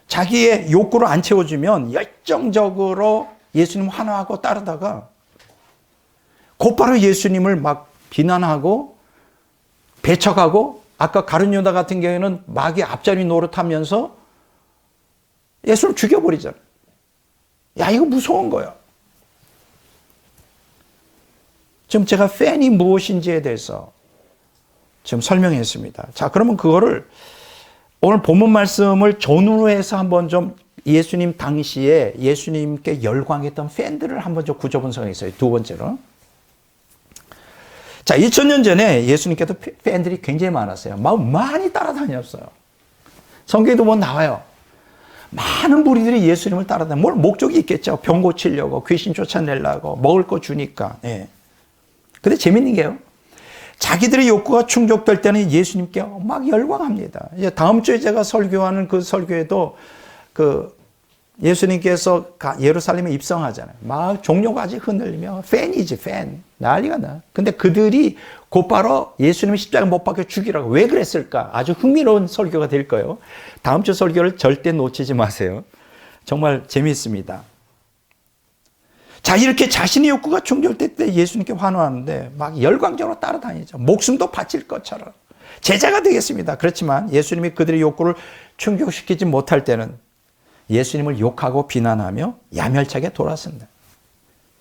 자기의 욕구를 안 채워주면 열정적으로 예수님 환호하고 따르다가 곧바로 예수님을 막 비난하고 배척하고, 아까 가룟 유다 같은 경우에는 마귀 앞자리 노릇하면서 예수를 죽여버리잖아요. 야, 이거 무서운 거야. 지금 제가 팬이 무엇인지에 대해서 지금 설명했습니다. 자, 그러면 그거를 오늘 본문 말씀을 전후로 해서 한번 좀 예수님 당시에 예수님께 열광했던 팬들을 한번 좀 구조 분석했어요. 두 번째로. 자, 2000년 전에 예수님께서 팬들이 굉장히 많았어요. 많이 따라다녔어요. 성경에도 뭐 나와요. 많은 무리들이 예수님을 따라다녀. 뭘 목적이 있겠죠. 병 고치려고, 귀신 쫓아내려고, 먹을 거 주니까. 예. 근데 재밌는 게요. 자기들의 욕구가 충족될 때는 예수님께 막 열광합니다. 이제 다음 주에 제가 설교하는 그 설교에도 예수님께서 예루살렘에 입성하잖아요. 막 종려가지 흔들리며 팬이지, 팬. 난리가 나. 근데 그들이 곧바로 예수님을 십자가에 못 박혀 죽이라고. 왜 그랬을까? 아주 흥미로운 설교가 될 거예요. 다음 주 설교를 절대 놓치지 마세요. 정말 재미있습니다. 자, 이렇게 자신의 욕구가 충족될 때 예수님께 환호하는데 막 열광적으로 따라다니죠. 목숨도 바칠 것처럼. 제자가 되겠습니다. 그렇지만 예수님이 그들의 욕구를 충족시키지 못할 때는 예수님을 욕하고 비난하며 야멸차게 돌아선다.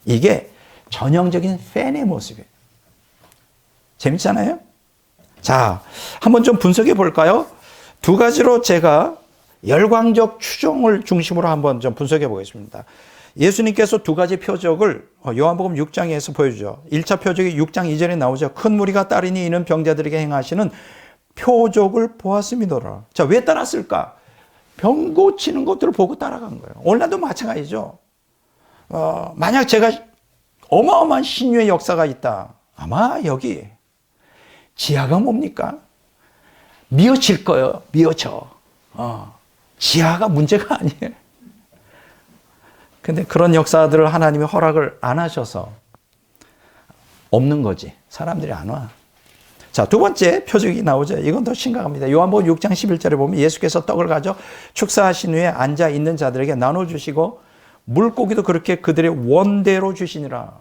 이게 전형적인 팬의 모습이에요. 재밌잖아요? 자, 한번 좀 분석해 볼까요? 두 가지로 제가 열광적 추종을 중심으로 한번 좀 분석해 보겠습니다. 예수님께서 두 가지 표적을 요한복음 6장에서 보여주죠. 1차 표적이 6장 2절에 나오죠. 큰 무리가 따르니 이는 병자들에게 행하시는 표적을 보았음이더라. 자, 왜 따랐을까? 병 고치는 것들을 보고 따라간 거예요. 오늘날도 마찬가지죠. 만약 제가 어마어마한 신유의 역사가 있다. 아마 여기 지하가 뭡니까? 미어질 거예요. 미어져. 지하가 문제가 아니에요. 근데 그런 역사들을 하나님이 허락을 안 하셔서 없는 거지. 사람들이 안 와. 자, 두 번째 표적이 나오죠. 이건 더 심각합니다. 요한복음 6장 11절에 보면 예수께서 떡을 가져 축사하신 후에 앉아 있는 자들에게 나눠주시고 물고기도 그렇게 그들의 원대로 주시니라.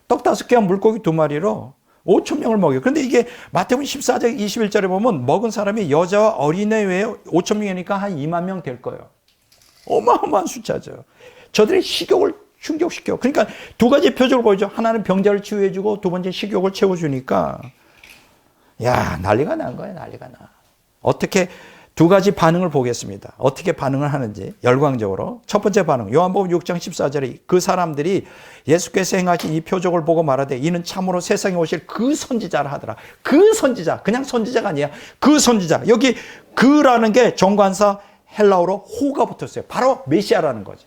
떡 5개와 물고기 2마리로 5,000명을 먹여요. 그런데 이게 마태복음 14장 21절에 보면 먹은 사람이 여자와 어린애 외에 5,000명이니까 한 2만 명 될 거예요. 어마어마한 숫자죠. 저들의 식욕을 충족시켜. 그러니까 두 가지 표적을 보여줘. 하나는 병자를 치유해주고 두 번째 식욕을 채워주니까 야, 난리가 난 거예요. 난리가 나. 어떻게 두 가지 반응을 보겠습니다. 어떻게 반응을 하는지 열광적으로. 첫 번째 반응, 요한복음 6장 14절에 그 사람들이 예수께서 행하신 이 표적을 보고 말하되 이는 참으로 세상에 오실 그 선지자라 하더라. 그 선지자, 그냥 선지자가 아니야. 그 선지자. 여기 그라는 게 정관사 헬라어로 호가 붙었어요. 바로 메시아라는 거지.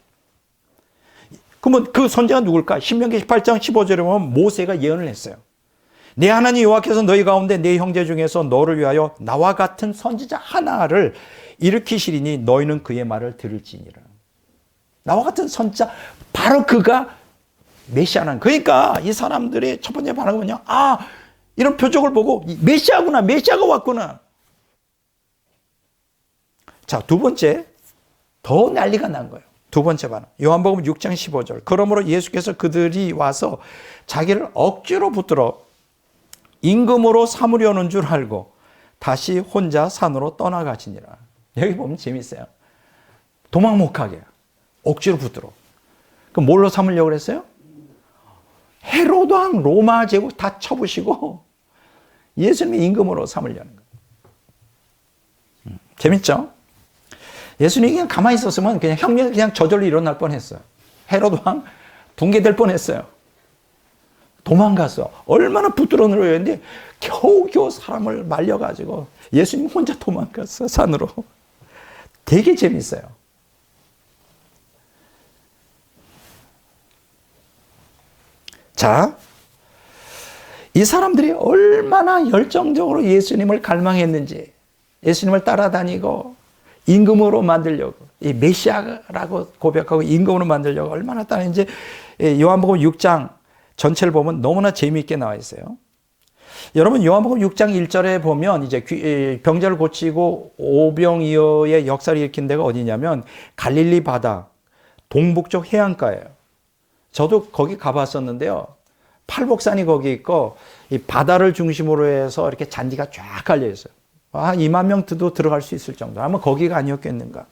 그러면 그 선지자가 누굴까? 신명기 18장 15절에 보면 모세가 예언을 했어요. 내 하나님 여호와께서 너희 가운데 내 형제 중에서 너를 위하여 나와 같은 선지자 하나를 일으키시리니 너희는 그의 말을 들을지니라. 나와 같은 선지자, 바로 그가 메시아는. 그러니까 이 사람들의 첫 번째 반응은 뭐냐? 아, 이런 표적을 보고 메시아구나, 메시아가 왔구나. 자, 두 번째, 더 난리가 난 거예요. 두 번째 반응. 요한복음 6장 15절. 그러므로 예수께서 그들이 와서 자기를 억지로 붙들어 임금으로 삼으려는 줄 알고 다시 혼자 산으로 떠나가시니라. 여기 보면 재밌어요. 도망 못 가게 억지로 붙들어. 그럼 뭘로 삼으려고 그랬어요? 헤로드 왕 로마 제국 다 쳐부시고 예수님의 임금으로 삼으려는 거예요. 재밌죠? 예수님이 그냥 가만히 있었으면 그냥 혁명이 그냥 저절로 일어날 뻔했어요. 헤로드 왕 붕괴될 뻔했어요. 도망갔어. 얼마나 부드러운 일이었는데 겨우겨우 사람을 말려가지고 예수님 혼자 도망갔어, 산으로. 되게 재밌어요. 자, 이 사람들이 얼마나 열정적으로 예수님을 갈망했는지, 예수님을 따라다니고 임금으로 만들려고, 이 메시아라고 고백하고 임금으로 만들려고 얼마나 따는지 요한복음 6장 전체를 보면 너무나 재미있게 나와 있어요. 여러분, 요한복음 6장 1절에 보면 이제 병자를 고치고 오병이어의 역사를 일으킨 데가 어디냐면 갈릴리 바다 동북쪽 해안가예요. 저도 거기 가봤었는데요. 팔복산이 거기 있고 이 바다를 중심으로 해서 이렇게 잔디가 쫙 깔려 있어요. 2만 명도 들어갈 수 있을 정도. 아마 거기가 아니었겠는가.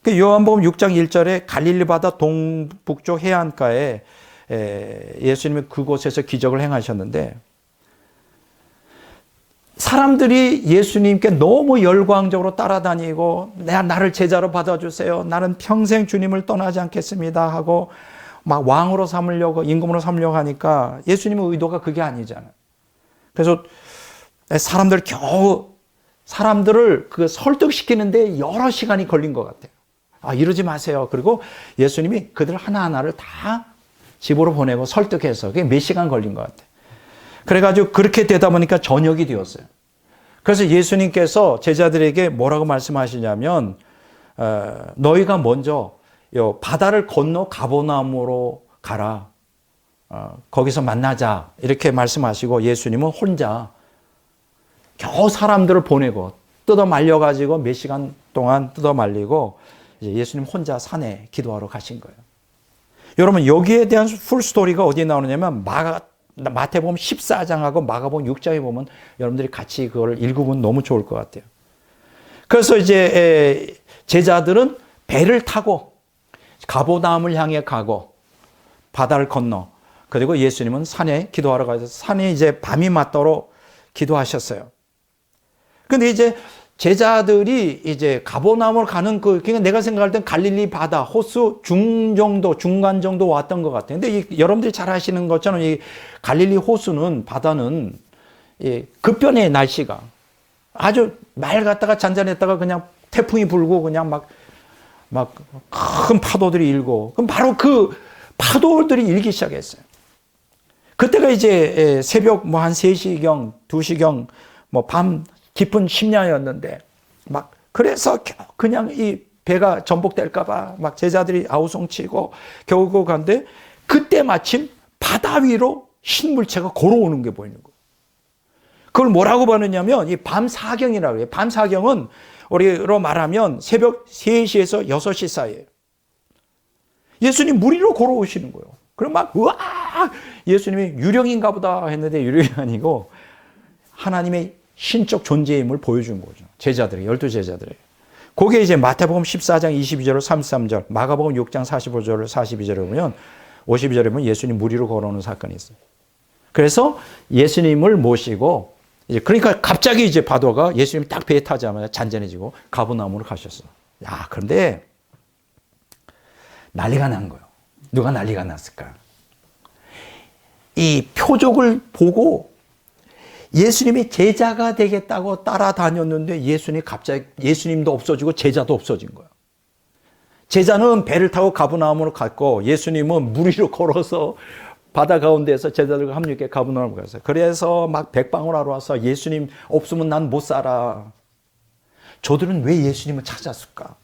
요한복음 6장 1절에 갈릴리 바다 동북쪽 해안가에 예수님이 그곳에서 기적을 행하셨는데 사람들이 예수님께 너무 열광적으로 따라다니고 나를 제자로 받아주세요. 나는 평생 주님을 떠나지 않겠습니다 하고 막 왕으로 삼으려고, 임금으로 삼으려고 하니까 예수님의 의도가 그게 아니잖아요. 그래서 사람들을 그 설득시키는데 여러 시간이 걸린 것 같아요. 이러지 마세요. 그리고 예수님이 그들 하나하나를 다 집으로 보내고 설득해서 그게 몇 시간 걸린 것 같아요. 그래가지고 그렇게 되다 보니까 저녁이 되었어요. 그래서 예수님께서 제자들에게 뭐라고 말씀하시냐면, 너희가 먼저 바다를 건너 가버나움으로 가라. 거기서 만나자. 이렇게 말씀하시고 예수님은 혼자 겨우 사람들을 보내고 뜯어 말려가지고 몇 시간 동안 뜯어 말리고 이제 예수님 혼자 산에 기도하러 가신 거예요. 여러분, 여기에 대한 풀 스토리가 어디에 나오느냐면 마태복음 14장하고 마가복음 6장에 보면 여러분들이 같이 그걸 읽으면 너무 좋을 것 같아요. 그래서 이제 제자들은 배를 타고 가버나움을 향해 가고 바다를 건너, 그리고 예수님은 산에 기도하러 가셔서 산에 이제 밤이 맞도록 기도하셨어요. 근데 이제 제자들이 이제 가버나움을 가는 그러니까 내가 생각할 땐 갈릴리 바다, 호수 중간 정도 왔던 것 같아요. 근데 여러분들이 잘 아시는 것처럼 이 갈릴리 호수는, 바다는 급변해, 날씨가. 아주 맑았다가 잔잔했다가 그냥 태풍이 불고 그냥 막 큰 파도들이 일고, 그럼 바로 그 파도들이 일기 시작했어요. 그때가 이제 새벽 한 3시경, 2시경, 밤 깊은 심야였는데, 그래서 그냥 이 배가 전복될까봐 제자들이 아우성치고 겨우 간데, 그때 마침 바다 위로 흰물체가 걸어오는 게 보이는 거예요. 그걸 뭐라고 보느냐면, 이 밤사경이라고 해요. 밤사경은 우리로 말하면 새벽 3시에서 6시 사이에요. 예수님 물 위로 걸어오시는 거예요. 그럼 우와! 예수님이 유령인가 보다 했는데 유령이 아니고 하나님의 신적 존재임을 보여준 거죠. 제자들에게, 12제자들에게. 그게 이제 마태복음 14장 22절, 33절, 마가복음 6장 45절, 42절에 보면, 52절에 보면 예수님 물 위로 걸어오는 사건이 있어요. 그래서 예수님을 모시고, 그러니까 갑자기 이제 파도가 예수님이 딱 배에 타자마자 잔잔해지고 가버나움으로 가셨어. 그런데 난리가 난 거예요. 누가 난리가 났을까? 이 표적을 보고 예수님이 제자가 되겠다고 따라다녔는데 예수님도 없어지고 제자도 없어진 거예요. 제자는 배를 타고 가버나움으로 갔고 예수님은 물 위로 걸어서 바다 가운데에서 제자들과 함께 가버나움으로 갔어요. 그래서 백방을 와서 예수님 없으면 난 못 살아. 저들은 왜 예수님을 찾았을까?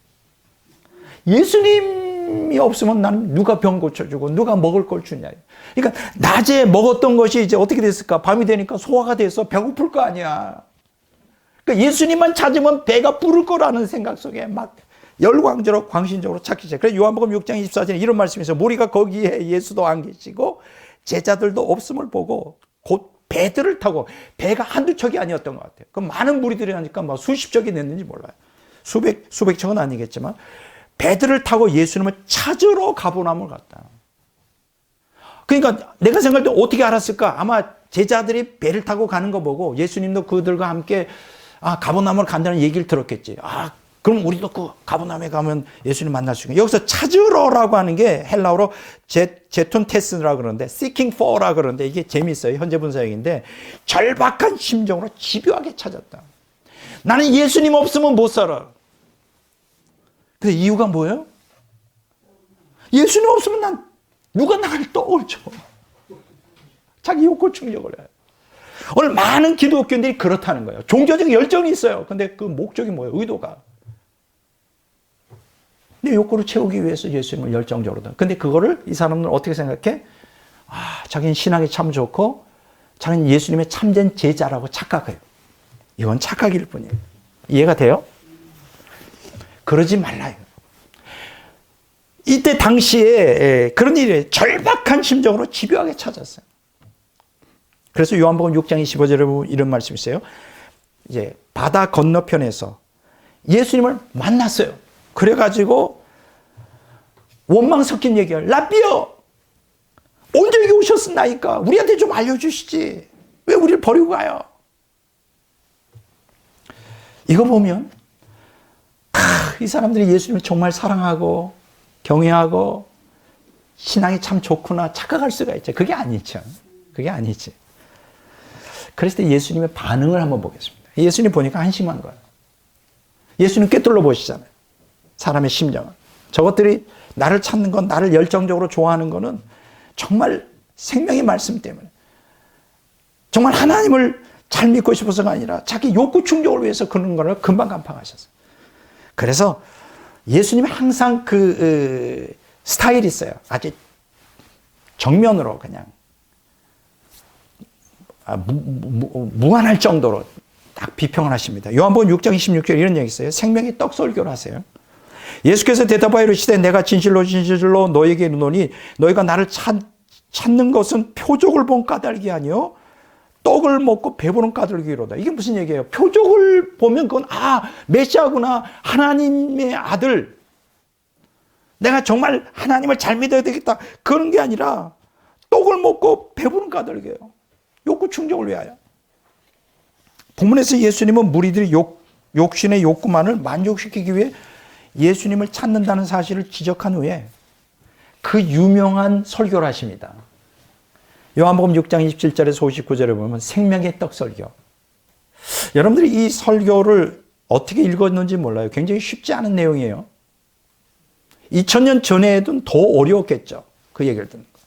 예수님이 없으면 난 누가 병 고쳐주고 누가 먹을 걸 주냐. 그러니까 낮에 먹었던 것이 이제 어떻게 됐을까? 밤이 되니까 소화가 돼서 배고플 거 아니야. 그러니까 예수님만 찾으면 배가 부를 거라는 생각 속에 열광적으로 광신적으로 찾기 시작해요. 그래서 요한복음 6장 24절에 이런 말씀이 있어요. 우리가 거기에 예수도 안 계시고 제자들도 없음을 보고 곧 배들을 타고, 배가 한두 척이 아니었던 것 같아요. 그 많은 무리들이 하니까 수십 척이 됐는지 몰라요. 수백 척은 아니겠지만 배들을 타고 예수님을 찾으러 가버나움을 갔다. 그러니까 내가 생각할 때 어떻게 알았을까? 아마 제자들이 배를 타고 가는 거 보고 예수님도 그들과 함께 가버나움을 간다는 얘기를 들었겠지. 그럼 우리도 그 가버나움에 가면 예수님 만날 수 있겠네. 여기서 찾으러라고 하는 게 헬라어로 제톤테스라고 그러는데 seeking for라고 그러는데 이게 재미있어요. 현재 분사역인데 절박한 심정으로 집요하게 찾았다. 나는 예수님 없으면 못 살아. 근데 이유가 뭐예요? 예수님 없으면 누가 나를 떠올려. 자기 욕구 충족을 해요. 오늘 많은 기독교인들이 그렇다는 거예요. 종교적 열정이 있어요. 근데 그 목적이 뭐예요? 의도가. 내 욕구를 채우기 위해서 예수님을 열정적으로. 근데 그거를 이 사람은 어떻게 생각해? 자기는 신앙이 참 좋고 자기는 예수님의 참된 제자라고 착각해요. 이건 착각일 뿐이에요. 이해가 돼요? 그러지 말라요. 이때 당시에 그런 일이 절박한 심정으로 집요하게 찾았어요. 그래서 요한복음 6장 25절에 보면 이런 말씀이 있어요. 이제 바다 건너편에서 예수님을 만났어요. 그래가지고 원망 섞인 얘기를, 라삐여, 언제 여기 오셨나이까? 우리한테 좀 알려주시지. 왜 우리를 버리고 가요? 이거 보면 이 사람들이 예수님을 정말 사랑하고 경외하고 신앙이 참 좋구나 착각할 수가 있죠. 그게 아니죠. 그게 아니지. 그랬을 때 예수님의 반응을 한번 보겠습니다. 예수님 보니까 한심한 거예요. 예수님 꿰뚫어 보시잖아요. 사람의 심령을. 저것들이 나를 찾는 건, 나를 열정적으로 좋아하는 거는 정말 생명의 말씀 때문에, 정말 하나님을 잘 믿고 싶어서가 아니라 자기 욕구 충족을 위해서 그런 거를 금방 간파하셨어요. 그래서 예수님이 항상 그 스타일이 있어요. 아주 정면으로 그냥 무한할 정도로 딱 비평을 하십니다. 요한복음 6장 26절 이런 얘기 있어요. 생명의 떡 설교를 하세요. 예수께서 대답하여 이르시되 내가 진실로 진실로 너에게 이르노니 너희가 나를 찾는 것은 표적을 본 까닭이 아니요 떡을 먹고 배부른 까닭이로다. 이게 무슨 얘기예요? 표적을 보면 그건 메시아구나, 하나님의 아들, 내가 정말 하나님을 잘 믿어야 되겠다, 그런 게 아니라 떡을 먹고 배부른 까닭이에요. 욕구 충족을 위하여. 본문에서 예수님은 무리들이 욕심의 욕구만을 만족시키기 위해 예수님을 찾는다는 사실을 지적한 후에 그 유명한 설교를 하십니다. 요한복음 6장 27절에서 59절에 보면 생명의 떡 설교. 여러분들이 이 설교를 어떻게 읽었는지 몰라요. 굉장히 쉽지 않은 내용이에요. 2000년 전에도 더 어려웠겠죠. 그 얘기를 듣는 거.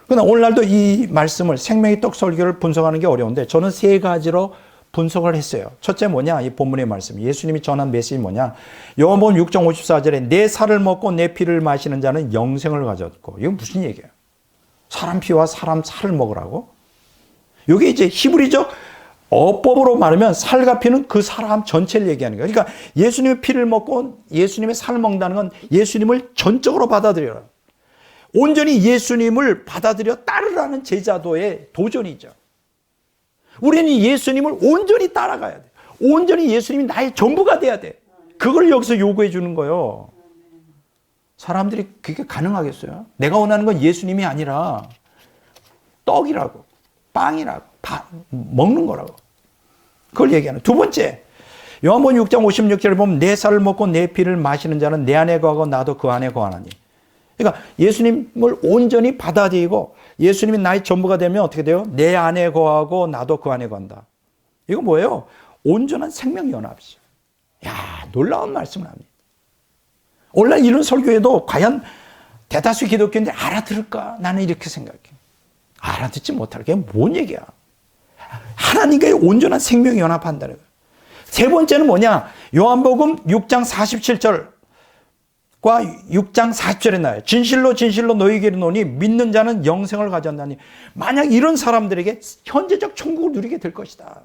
그러나 오늘날도 이 말씀을, 생명의 떡 설교를 분석하는 게 어려운데 저는 세 가지로 분석을 했어요. 첫째 뭐냐? 이 본문의 말씀. 예수님이 전한 메시지 뭐냐? 요한복음 6장 54절에 내 살을 먹고 내 피를 마시는 자는 영생을 가졌고. 이건 무슨 얘기예요? 사람 피와 사람 살을 먹으라고? 이게 이제 히브리적 어법으로 말하면 살과 피는 그 사람 전체를 얘기하는 거예요. 그러니까 예수님의 피를 먹고 예수님의 살을 먹는다는 건 예수님을 전적으로 받아들여라. 온전히 예수님을 받아들여 따르라는 제자도의 도전이죠. 우리는 예수님을 온전히 따라가야 돼. 온전히 예수님이 나의 전부가 돼야 돼. 그걸 여기서 요구해 주는 거예요. 사람들이 그게 가능하겠어요? 내가 원하는 건 예수님이 아니라 떡이라고, 빵이라고, 먹는 거라고. 그걸 얘기하는. 두 번째, 요한복음 6장 56절에 보면 내 살을 먹고 내 피를 마시는 자는 내 안에 거하고 나도 그 안에 거하나니. 그러니까 예수님을 온전히 받아들이고 예수님이 나의 전부가 되면 어떻게 돼요? 내 안에 거하고 나도 그 안에 거한다. 이거 뭐예요? 온전한 생명연합이죠. 야, 놀라운 말씀을 합니다. 오늘날 이런 설교에도 과연 대다수 기독교인들이 알아들을까? 나는 이렇게 생각해. 알아듣지 못할 게 뭔 얘기야? 하나님과의 온전한 생명이 연합한다는 거예요. 세 번째는 뭐냐? 요한복음 6장 47절과 6장 40절에 나와요. 진실로 진실로 너희에게 이르노니 믿는 자는 영생을 가졌나니. 만약 이런 사람들에게 현재적 천국을 누리게 될 것이다.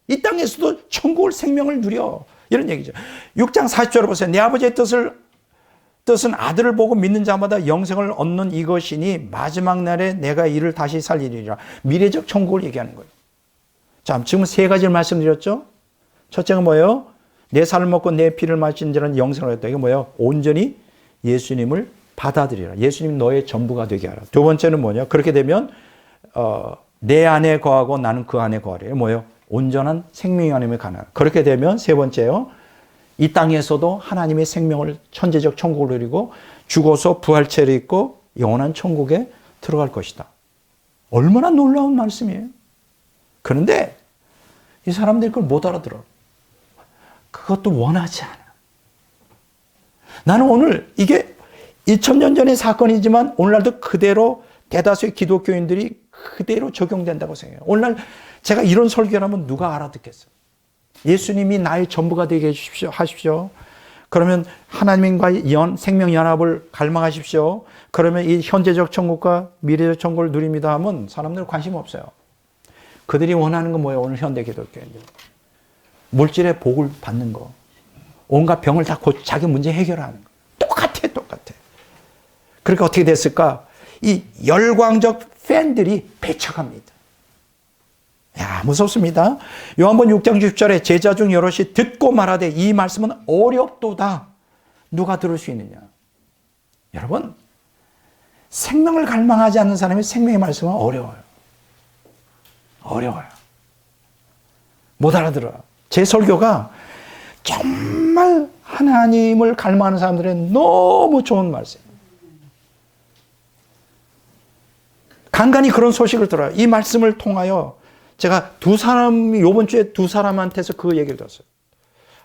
이 땅에서도 천국을, 생명을 누려. 이런 얘기죠. 6장 40절을 보세요. 내 아버지의 뜻은 아들을 보고 믿는 자마다 영생을 얻는 이것이니 마지막 날에 내가 이를 다시 살리리라. 미래적 천국을 얘기하는 거예요. 자, 지금 세 가지를 말씀드렸죠. 첫째가 뭐예요? 내 살을 먹고 내 피를 마시는 자는 영생을 얻다. 이게 뭐예요? 온전히 예수님을 받아들이라. 예수님 너의 전부가 되게 하라. 두 번째는 뭐냐? 그렇게 되면 내 안에 거하고 나는 그 안에 거하라. 이게 뭐예요? 온전한 생명이 하나님의 가능. 그렇게 되면 세 번째요. 이 땅에서도 하나님의 생명을, 천재적 천국을 누리고 죽어서 부활체를 입고 영원한 천국에 들어갈 것이다. 얼마나 놀라운 말씀이에요. 그런데 이 사람들이 그걸 못 알아들어. 그것도 원하지 않아. 나는 오늘 이게 2000년 전의 사건이지만 오늘날도 그대로 대다수의 기독교인들이 그대로 적용된다고 생각해요. 오늘날 제가 이런 설교를 하면 누가 알아듣겠어요? 예수님이 나의 전부가 되게 하십시오. 그러면 하나님과의 생명연합을 갈망하십시오. 그러면 이 현재적 천국과 미래적 천국을 누립니다 하면 사람들 관심 없어요. 그들이 원하는 건 뭐예요? 오늘 현대 기독교인들. 물질의 복을 받는 거. 온갖 병을 다 자기 문제 해결하는 거. 똑같아. 그러니까 어떻게 됐을까? 이 열광적 팬들이 배척합니다. 야, 무섭습니다. 요한복음 6장 10절에 제자 중 여럿이 듣고 말하되 이 말씀은 어렵도다. 누가 들을 수 있느냐? 여러분, 생명을 갈망하지 않는 사람이 생명의 말씀은 어려워요. 못 알아들어요. 제 설교가 정말 하나님을 갈망하는 사람들의 너무 좋은 말씀이에요. 간간히 그런 소식을 들어요. 이 말씀을 통하여 제가 요번 주에 두 사람한테서 그 얘기를 들었어요.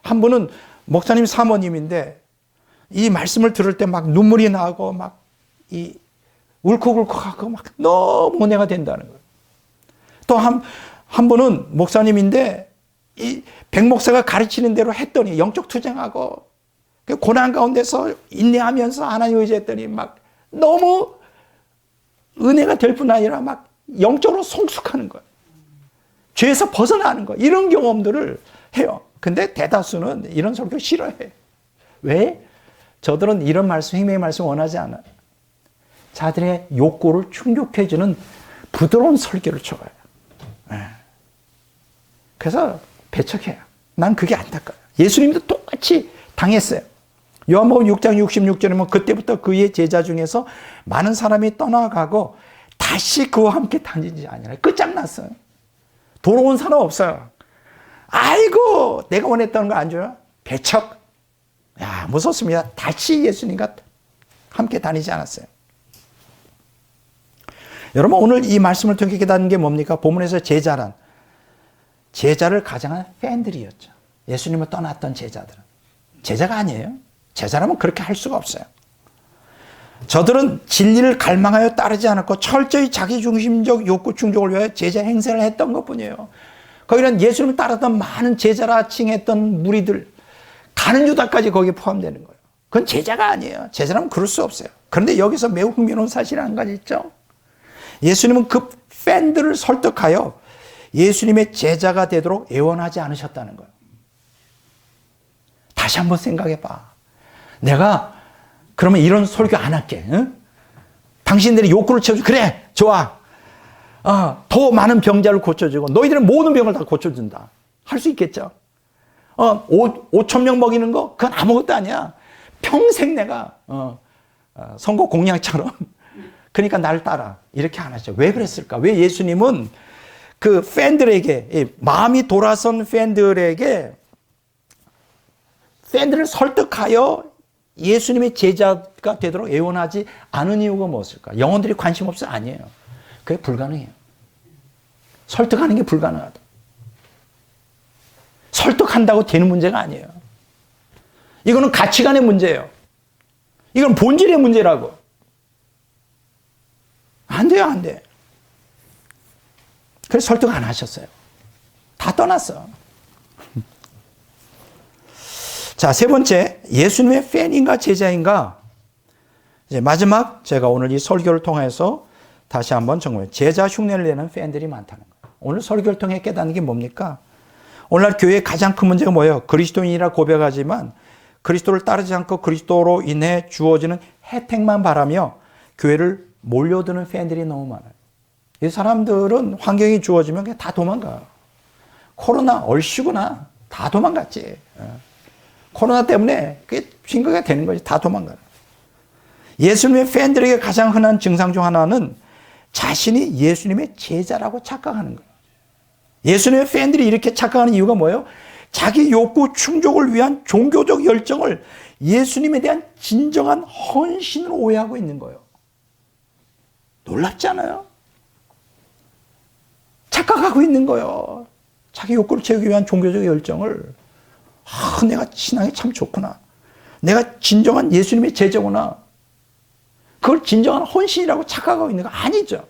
한 분은 목사님 사모님인데 이 말씀을 들을 때 막 눈물이 나고 막 울컥울컥하고 막 너무 은혜가 된다는 거예요. 또 한 분은 목사님인데 이 백 목사가 가르치는 대로 했더니 영적 투쟁하고 고난 가운데서 인내하면서 하나님 의지했더니 막 너무 은혜가 될 뿐 아니라 막 영적으로 성숙하는 거예요. 죄에서 벗어나는 거예요. 이런 경험들을 해요. 근데 대다수는 이런 설교 싫어해요. 왜? 저들은 이런 말씀, 희망의 말씀 원하지 않아요. 자들의 욕구를 충족해주는 부드러운 설교를 좋아해요. 그래서 배척해요. 난 그게 안타까워요. 예수님도 똑같이 당했어요. 요한복음 6장 66절에 보면 그때부터 그의 제자 중에서 많은 사람이 떠나가고 다시 그와 함께 다니지 아니라 끝장났어요. 돌아온 사람 없어요. 아이고 내가 원했던 거 안 줘요? 배척. 야 무섭습니다. 다시 예수님과 함께 다니지 않았어요. 여러분 오늘 이 말씀을 통해 깨닫는 게 뭡니까? 본문에서 제자를 가장한 팬들이었죠. 예수님을 떠났던 제자들은. 제자가 아니에요. 제자라면 그렇게 할 수가 없어요. 저들은 진리를 갈망하여 따르지 않았고 철저히 자기중심적 욕구 충족을 위하여 제자 행세를 했던 것뿐이에요. 거기는 예수님을 따르던 많은 제자라 칭했던 무리들, 가는 유다까지 거기에 포함되는 거예요. 그건 제자가 아니에요. 제자라면 그럴 수 없어요. 그런데 여기서 매우 흥미로운 사실이 한 가지 있죠. 예수님은 그 팬들을 설득하여 예수님의 제자가 되도록 애원하지 않으셨다는 거예요. 다시 한번 생각해 봐. 내가 그러면 이런 설교 안 할게. 응? 당신들이 욕구를 채워주고 그래 좋아. 더 많은 병자를 고쳐주고 너희들은 모든 병을 다 고쳐준다. 할 수 있겠죠. 5,000명 먹이는 거 그건 아무것도 아니야. 평생 내가 선거 공약처럼 그러니까 나를 따라 이렇게 안 하죠. 왜 그랬을까? 왜 예수님은 그 팬들에게 마음이 돌아선 팬들을 설득하여 예수님의 제자가 되도록 애원하지 않은 이유가 무엇일까? 영혼들이 관심 없어? 아니에요. 그게 불가능해요. 설득하는 게 불가능하다. 설득한다고 되는 문제가 아니에요. 이거는 가치관의 문제예요. 이건 본질의 문제라고. 안 돼요, 안 돼. 그래서 설득 안 하셨어요. 다 떠났어. 자, 세 번째, 예수님의 팬인가 제자인가? 이제 마지막 제가 오늘 이 설교를 통해서 다시 한번 정말 제자 흉내를 내는 팬들이 많다는 거예요. 오늘 설교를 통해 깨닫는 게 뭡니까? 오늘날 교회의 가장 큰 문제가 뭐예요? 그리스도인이라 고백하지만 그리스도를 따르지 않고 그리스도로 인해 주어지는 혜택만 바라며 교회를 몰려드는 팬들이 너무 많아요. 이 사람들은 환경이 주어지면 그냥 다 도망가요. 코로나 얼씨구나 다 도망갔지. 코로나 때문에 그게 핑계가 되는 거지. 다 도망가요. 예수님의 팬들에게 가장 흔한 증상 중 하나는 자신이 예수님의 제자라고 착각하는 거예요. 예수님의 팬들이 이렇게 착각하는 이유가 뭐예요? 자기 욕구 충족을 위한 종교적 열정을 예수님에 대한 진정한 헌신으로 오해하고 있는 거예요. 놀랍지 않아요? 착각하고 있는 거예요. 자기 욕구를 채우기 위한 종교적 열정을 내가 신앙이 참 좋구나. 내가 진정한 예수님의 제자구나. 그걸 진정한 헌신이라고 착각하고 있는 거 아니죠.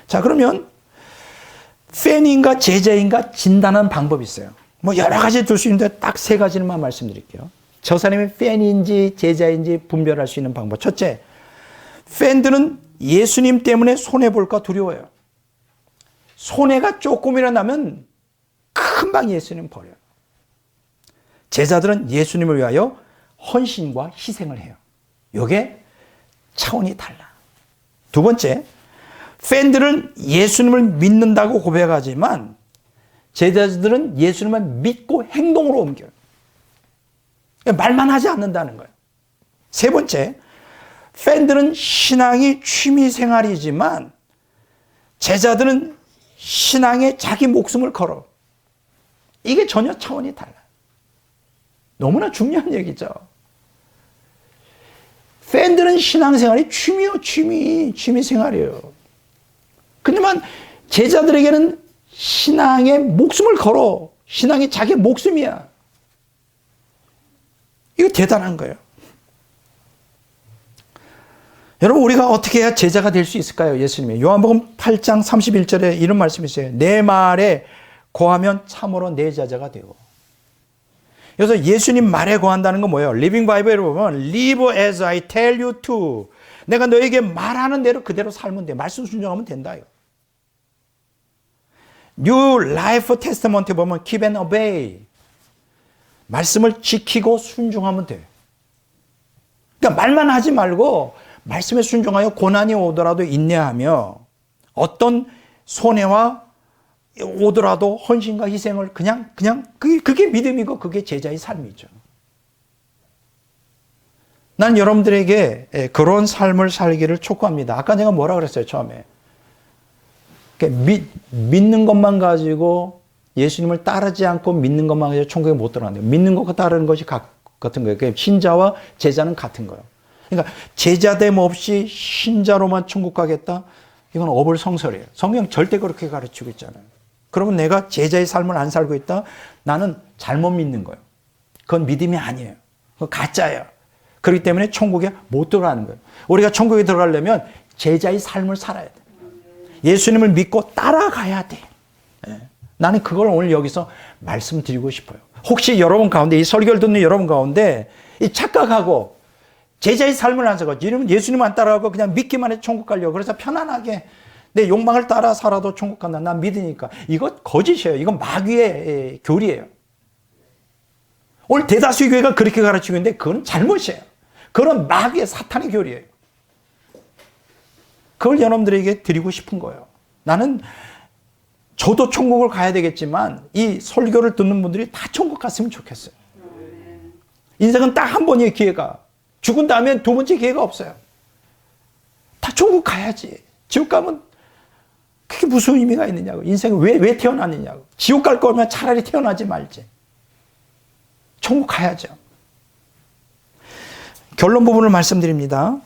자, 그러면 팬인가 제자인가 진단하는 방법이 있어요. 뭐 여러 가지 둘 수 있는데 딱 세 가지만 말씀드릴게요. 저 사람이 팬인지 제자인지 분별할 수 있는 방법. 첫째, 팬들은 예수님 때문에 손해볼까 두려워요. 손해가 조금이라 나면 금방 예수님 버려요. 제자들은 예수님을 위하여 헌신과 희생을 해요. 이게 차원이 달라. 두 번째, 팬들은 예수님을 믿는다고 고백하지만 제자들은 예수님을 믿고 행동으로 옮겨요. 말만 하지 않는다는 거예요. 세 번째, 팬들은 신앙이 취미생활이지만 제자들은 신앙에 자기 목숨을 걸어. 이게 전혀 차원이 달라요. 너무나 중요한 얘기죠. 팬들은 신앙생활이 취미요, 취미생활이에요. 그렇지만 제자들에게는 신앙에 목숨을 걸어. 신앙이 자기 목숨이야. 이거 대단한 거예요. 여러분, 우리가 어떻게 해야 제자가 될 수 있을까요? 예수님의 요한복음 8장 31절에 이런 말씀이 있어요. 내 말에 거하면 참으로 내 제자가 되고. 그래서 예수님 말에 거한다는 건 뭐예요? 리빙 바이블에 보면 Live as I tell you to. 내가 너에게 말하는 대로 그대로 살면 돼. 말씀 순종하면 된다. New Life Testament에 보면 Keep and Obey. 말씀을 지키고 순종하면 돼. 그러니까 말만 하지 말고 말씀에 순종하여 고난이 오더라도 인내하며 어떤 손해와 오더라도 헌신과 희생을 그냥 그게 믿음이고 그게 제자의 삶이죠. 난 여러분들에게 그런 삶을 살기를 촉구합니다. 아까 제가 뭐라 그랬어요, 처음에. 믿는 것만 가지고 예수님을 따르지 않고 믿는 것만 가지고 천국에 못 들어간대요. 믿는 것과 따르는 것이 같은 거예요. 그러니까 신자와 제자는 같은 거예요. 그러니까 제자됨 없이 신자로만 천국 가겠다? 이건 어불성설이에요. 성경 절대 그렇게 가르치고 있잖아요. 그러면 내가 제자의 삶을 안 살고 있다? 나는 잘못 믿는 거예요. 그건 믿음이 아니에요. 그건 가짜예요. 그렇기 때문에 천국에 못 들어가는 거예요. 우리가 천국에 들어가려면 제자의 삶을 살아야 돼. 예수님을 믿고 따라가야 돼. 나는 그걸 오늘 여기서 말씀드리고 싶어요. 혹시 여러분 가운데, 이 설교를 듣는 여러분 가운데 이 착각하고 제자의 삶을 안 살고 예수님 안 따라가고 그냥 믿기만 해 천국 가려고 그래서 편안하게 내 욕망을 따라 살아도 천국 간다. 난 믿으니까. 이거 거짓이에요. 이건 마귀의 교리예요. 오늘 대다수의 교회가 그렇게 가르치고 있는데 그건 잘못이에요. 그건 마귀의 사탄의 교리예요. 그걸 여러분들에게 드리고 싶은 거예요. 나는 저도 천국을 가야 되겠지만 이 설교를 듣는 분들이 다 천국 갔으면 좋겠어요. 인생은 딱 한 번의 기회가. 죽은 다음엔 두 번째 기회가 없어요. 다 천국 가야지. 지옥 가면 그게 무슨 의미가 있느냐고. 인생은 왜 태어났느냐고. 지옥 갈 거면 차라리 태어나지 말지. 천국 가야죠. 결론 부분을 말씀드립니다.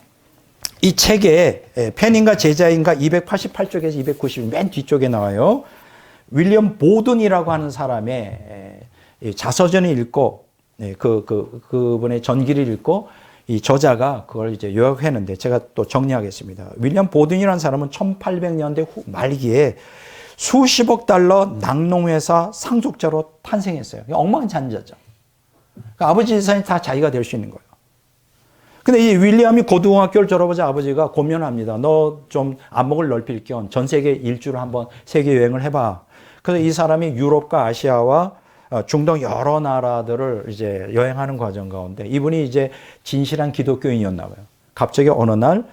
이 책에 팬인가 제자인가 288쪽에서 290 맨 뒤쪽에 나와요. 윌리엄 보든이라고 하는 사람의 자서전을 읽고 그분의 전기를 읽고 이 저자가 그걸 이제 요약했는데 제가 또 정리하겠습니다. 윌리엄 보든이라는 사람은 1800년대 말기에 수십억 달러 낙농회사 상속자로 탄생했어요. 억만장자죠. 그러니까 아버지 재산이 다 자기가 될 수 있는 거예요. 근데 이 윌리엄이 고등학교를 졸업하자 아버지가 고민합니다. 너 좀 안목을 넓힐 겸 전 세계 일주를 한번 세계 여행을 해봐. 그래서 이 사람이 유럽과 아시아와 중동 여러 나라들을 이제 여행하는 과정 가운데 이분이 이제 진실한 기독교인이었나 봐요. 갑자기 어느 날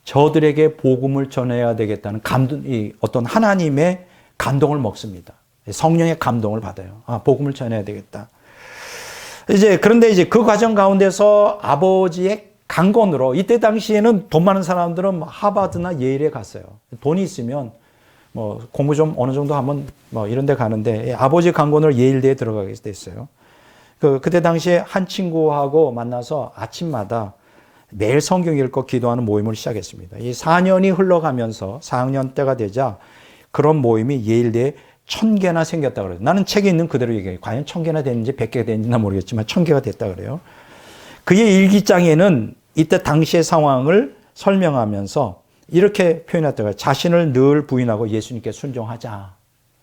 저들에게 복음을 전해야 되겠다는 어떤 하나님의 감동을 먹습니다. 성령의 감동을 받아요. 복음을 전해야 되겠다. 그런데 이제 그 과정 가운데서 아버지의 강권으로 이때 당시에는 돈 많은 사람들은 하버드나 예일에 갔어요. 돈이 있으면 공부 좀 어느 정도 하면 이런 데 가는데 아버지 강권으로 예일대에 들어가게 됐어요. 그때 당시에 한 친구하고 만나서 아침마다 매일 성경 읽고 기도하는 모임을 시작했습니다. 이 4년이 흘러가면서 4학년 때가 되자 그런 모임이 예일대에 1000개나 생겼다 그래요. 나는 책에 있는 그대로 얘기해요. 과연 1000개나 됐는지 100개가 됐는지 모르겠지만 1000개가 됐다 그래요. 그의 일기장에는 이때 당시의 상황을 설명하면서 이렇게 표현했다고요. 자신을 늘 부인하고 예수님께 순종하자.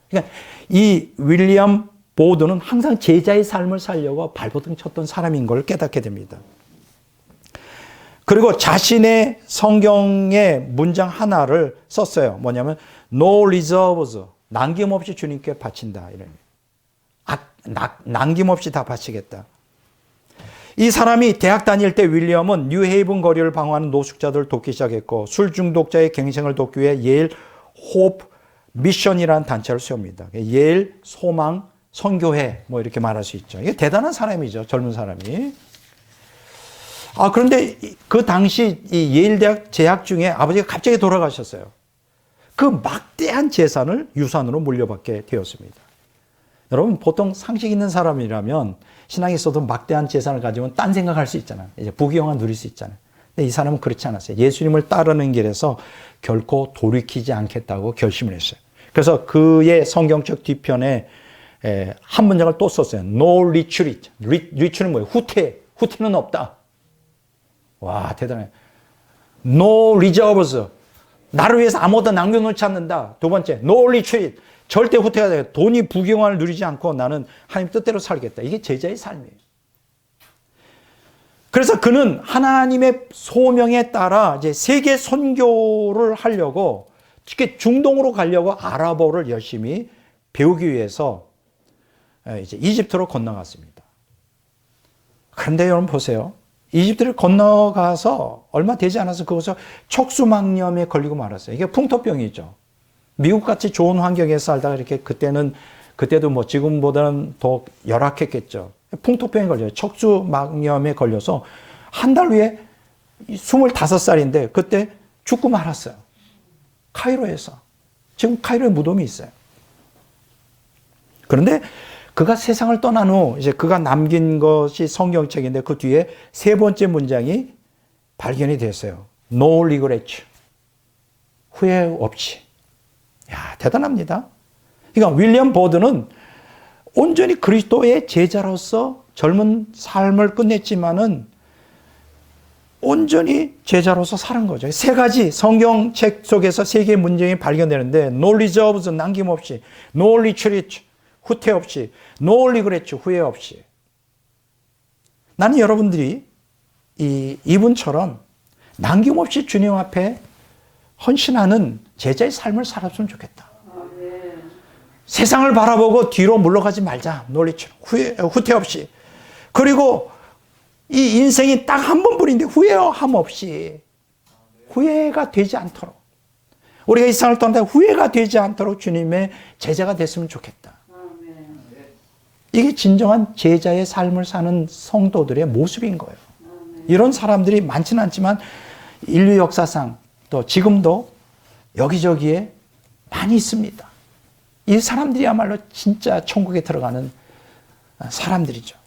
그러니까 이 윌리엄 보든은 항상 제자의 삶을 살려고 발버둥 쳤던 사람인 걸 깨닫게 됩니다. 그리고 자신의 성경의 문장 하나를 썼어요. 뭐냐면 No reserves. 남김없이 주님께 바친다. 이런. 남김없이 다 바치겠다. 이 사람이 대학 다닐 때 윌리엄은 뉴헤이븐 거리를 방황하는 노숙자들을 돕기 시작했고 술 중독자의 갱생을 돕기 위해 예일 호프 미션이라는 단체를 세웁니다. 예일 소망 선교회 이렇게 말할 수 있죠. 이게 대단한 사람이죠. 젊은 사람이. 그런데 그 당시 이 예일 대학 재학 중에 아버지가 갑자기 돌아가셨어요. 그 막대한 재산을 유산으로 물려받게 되었습니다. 여러분 보통 상식 있는 사람이라면 신앙이 있어도 막대한 재산을 가지면 딴 생각할 수 있잖아요. 이제 부귀영화 누릴 수 있잖아요. 근데 이 사람은 그렇지 않았어요. 예수님을 따르는 길에서 결코 돌이키지 않겠다고 결심을 했어요. 그래서 그의 성경책 뒤편에 한 문장을 또 썼어요. No retreat. retreat는 뭐예요? 후퇴는 없다. 와, 대단해. No reserves. 나를 위해서 아무것도 남겨놓지 않는다. 두 번째, no retreat. 절대 후퇴가 돼요. 돈이 부귀영화를 누리지 않고 나는 하나님 뜻대로 살겠다. 이게 제자의 삶이에요. 그래서 그는 하나님의 소명에 따라 이제 세계 선교를 하려고, 특히 중동으로 가려고 아랍어를 열심히 배우기 위해서 이제 이집트로 건너갔습니다. 그런데 여러분 보세요. 이집트를 건너가서 얼마 되지 않아서 그것을 척수막염에 걸리고 말았어요. 이게 풍토병이죠. 미국같이 좋은 환경에서 살다가 이렇게 그때도 뭐 지금보다는 더 열악했겠죠. 풍토병에 걸려요. 척수막염에 걸려서 한 달 후에 25살인데 그때 죽고 말았어요. 카이로에서. 지금 카이로에 무덤이 있어요. 그런데 그가 세상을 떠난 후 이제 그가 남긴 것이 성경책인데 그 뒤에 세 번째 문장이 발견이 됐어요. No regret. 후회 없이. 야, 대단합니다. 그러니까 윌리엄 버드는 온전히 그리스도의 제자로서 젊은 삶을 끝냈지만은 온전히 제자로서 사는 거죠. 세 가지 성경책 속에서 세 개의 문장이 발견되는데 No reserves, 남김없이, No retreat, 후퇴 없이, No regret, 후회 없이. 나는 여러분들이 이분처럼 남김없이 주님 앞에 헌신하는 제자의 삶을 살았으면 좋겠다. 세상을 바라보고 뒤로 물러가지 말자. 논리처럼 후퇴 없이. 그리고 이 인생이 딱 한 번뿐인데 후회함 없이 후회가 되지 않도록 우리가 이 세상을 떠난다 후회가 되지 않도록 주님의 제자가 됐으면 좋겠다. 이게 진정한 제자의 삶을 사는 성도들의 모습인 거예요. 이런 사람들이 많지는 않지만 인류 역사상 또 지금도 여기저기에 많이 있습니다. 이 사람들이야말로 진짜 천국에 들어가는 사람들이죠.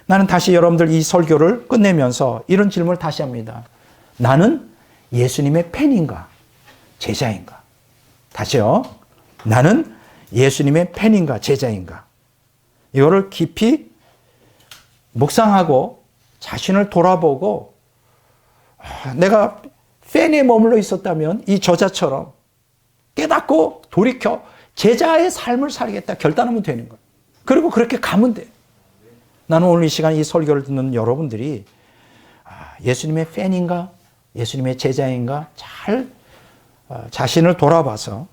나는 다시 여러분들 이 설교를 끝내면서 이런 질문을 다시 합니다. 나는 예수님의 팬인가? 제자인가? 다시요. 나는 예수님의 팬인가? 제자인가? 이거를 깊이 묵상하고 자신을 돌아보고 내가 팬에 머물러 있었다면 이 저자처럼 깨닫고 돌이켜 제자의 삶을 살겠다 결단하면 되는 거예요. 그리고 그렇게 가면 돼요. 나는 오늘 이 시간 이 설교를 듣는 여러분들이 예수님의 팬인가? 예수님의 제자인가? 잘 자신을 돌아봐서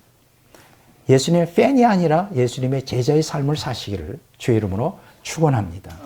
예수님의 팬이 아니라 예수님의 제자의 삶을 사시기를 주의 이름으로 축원합니다.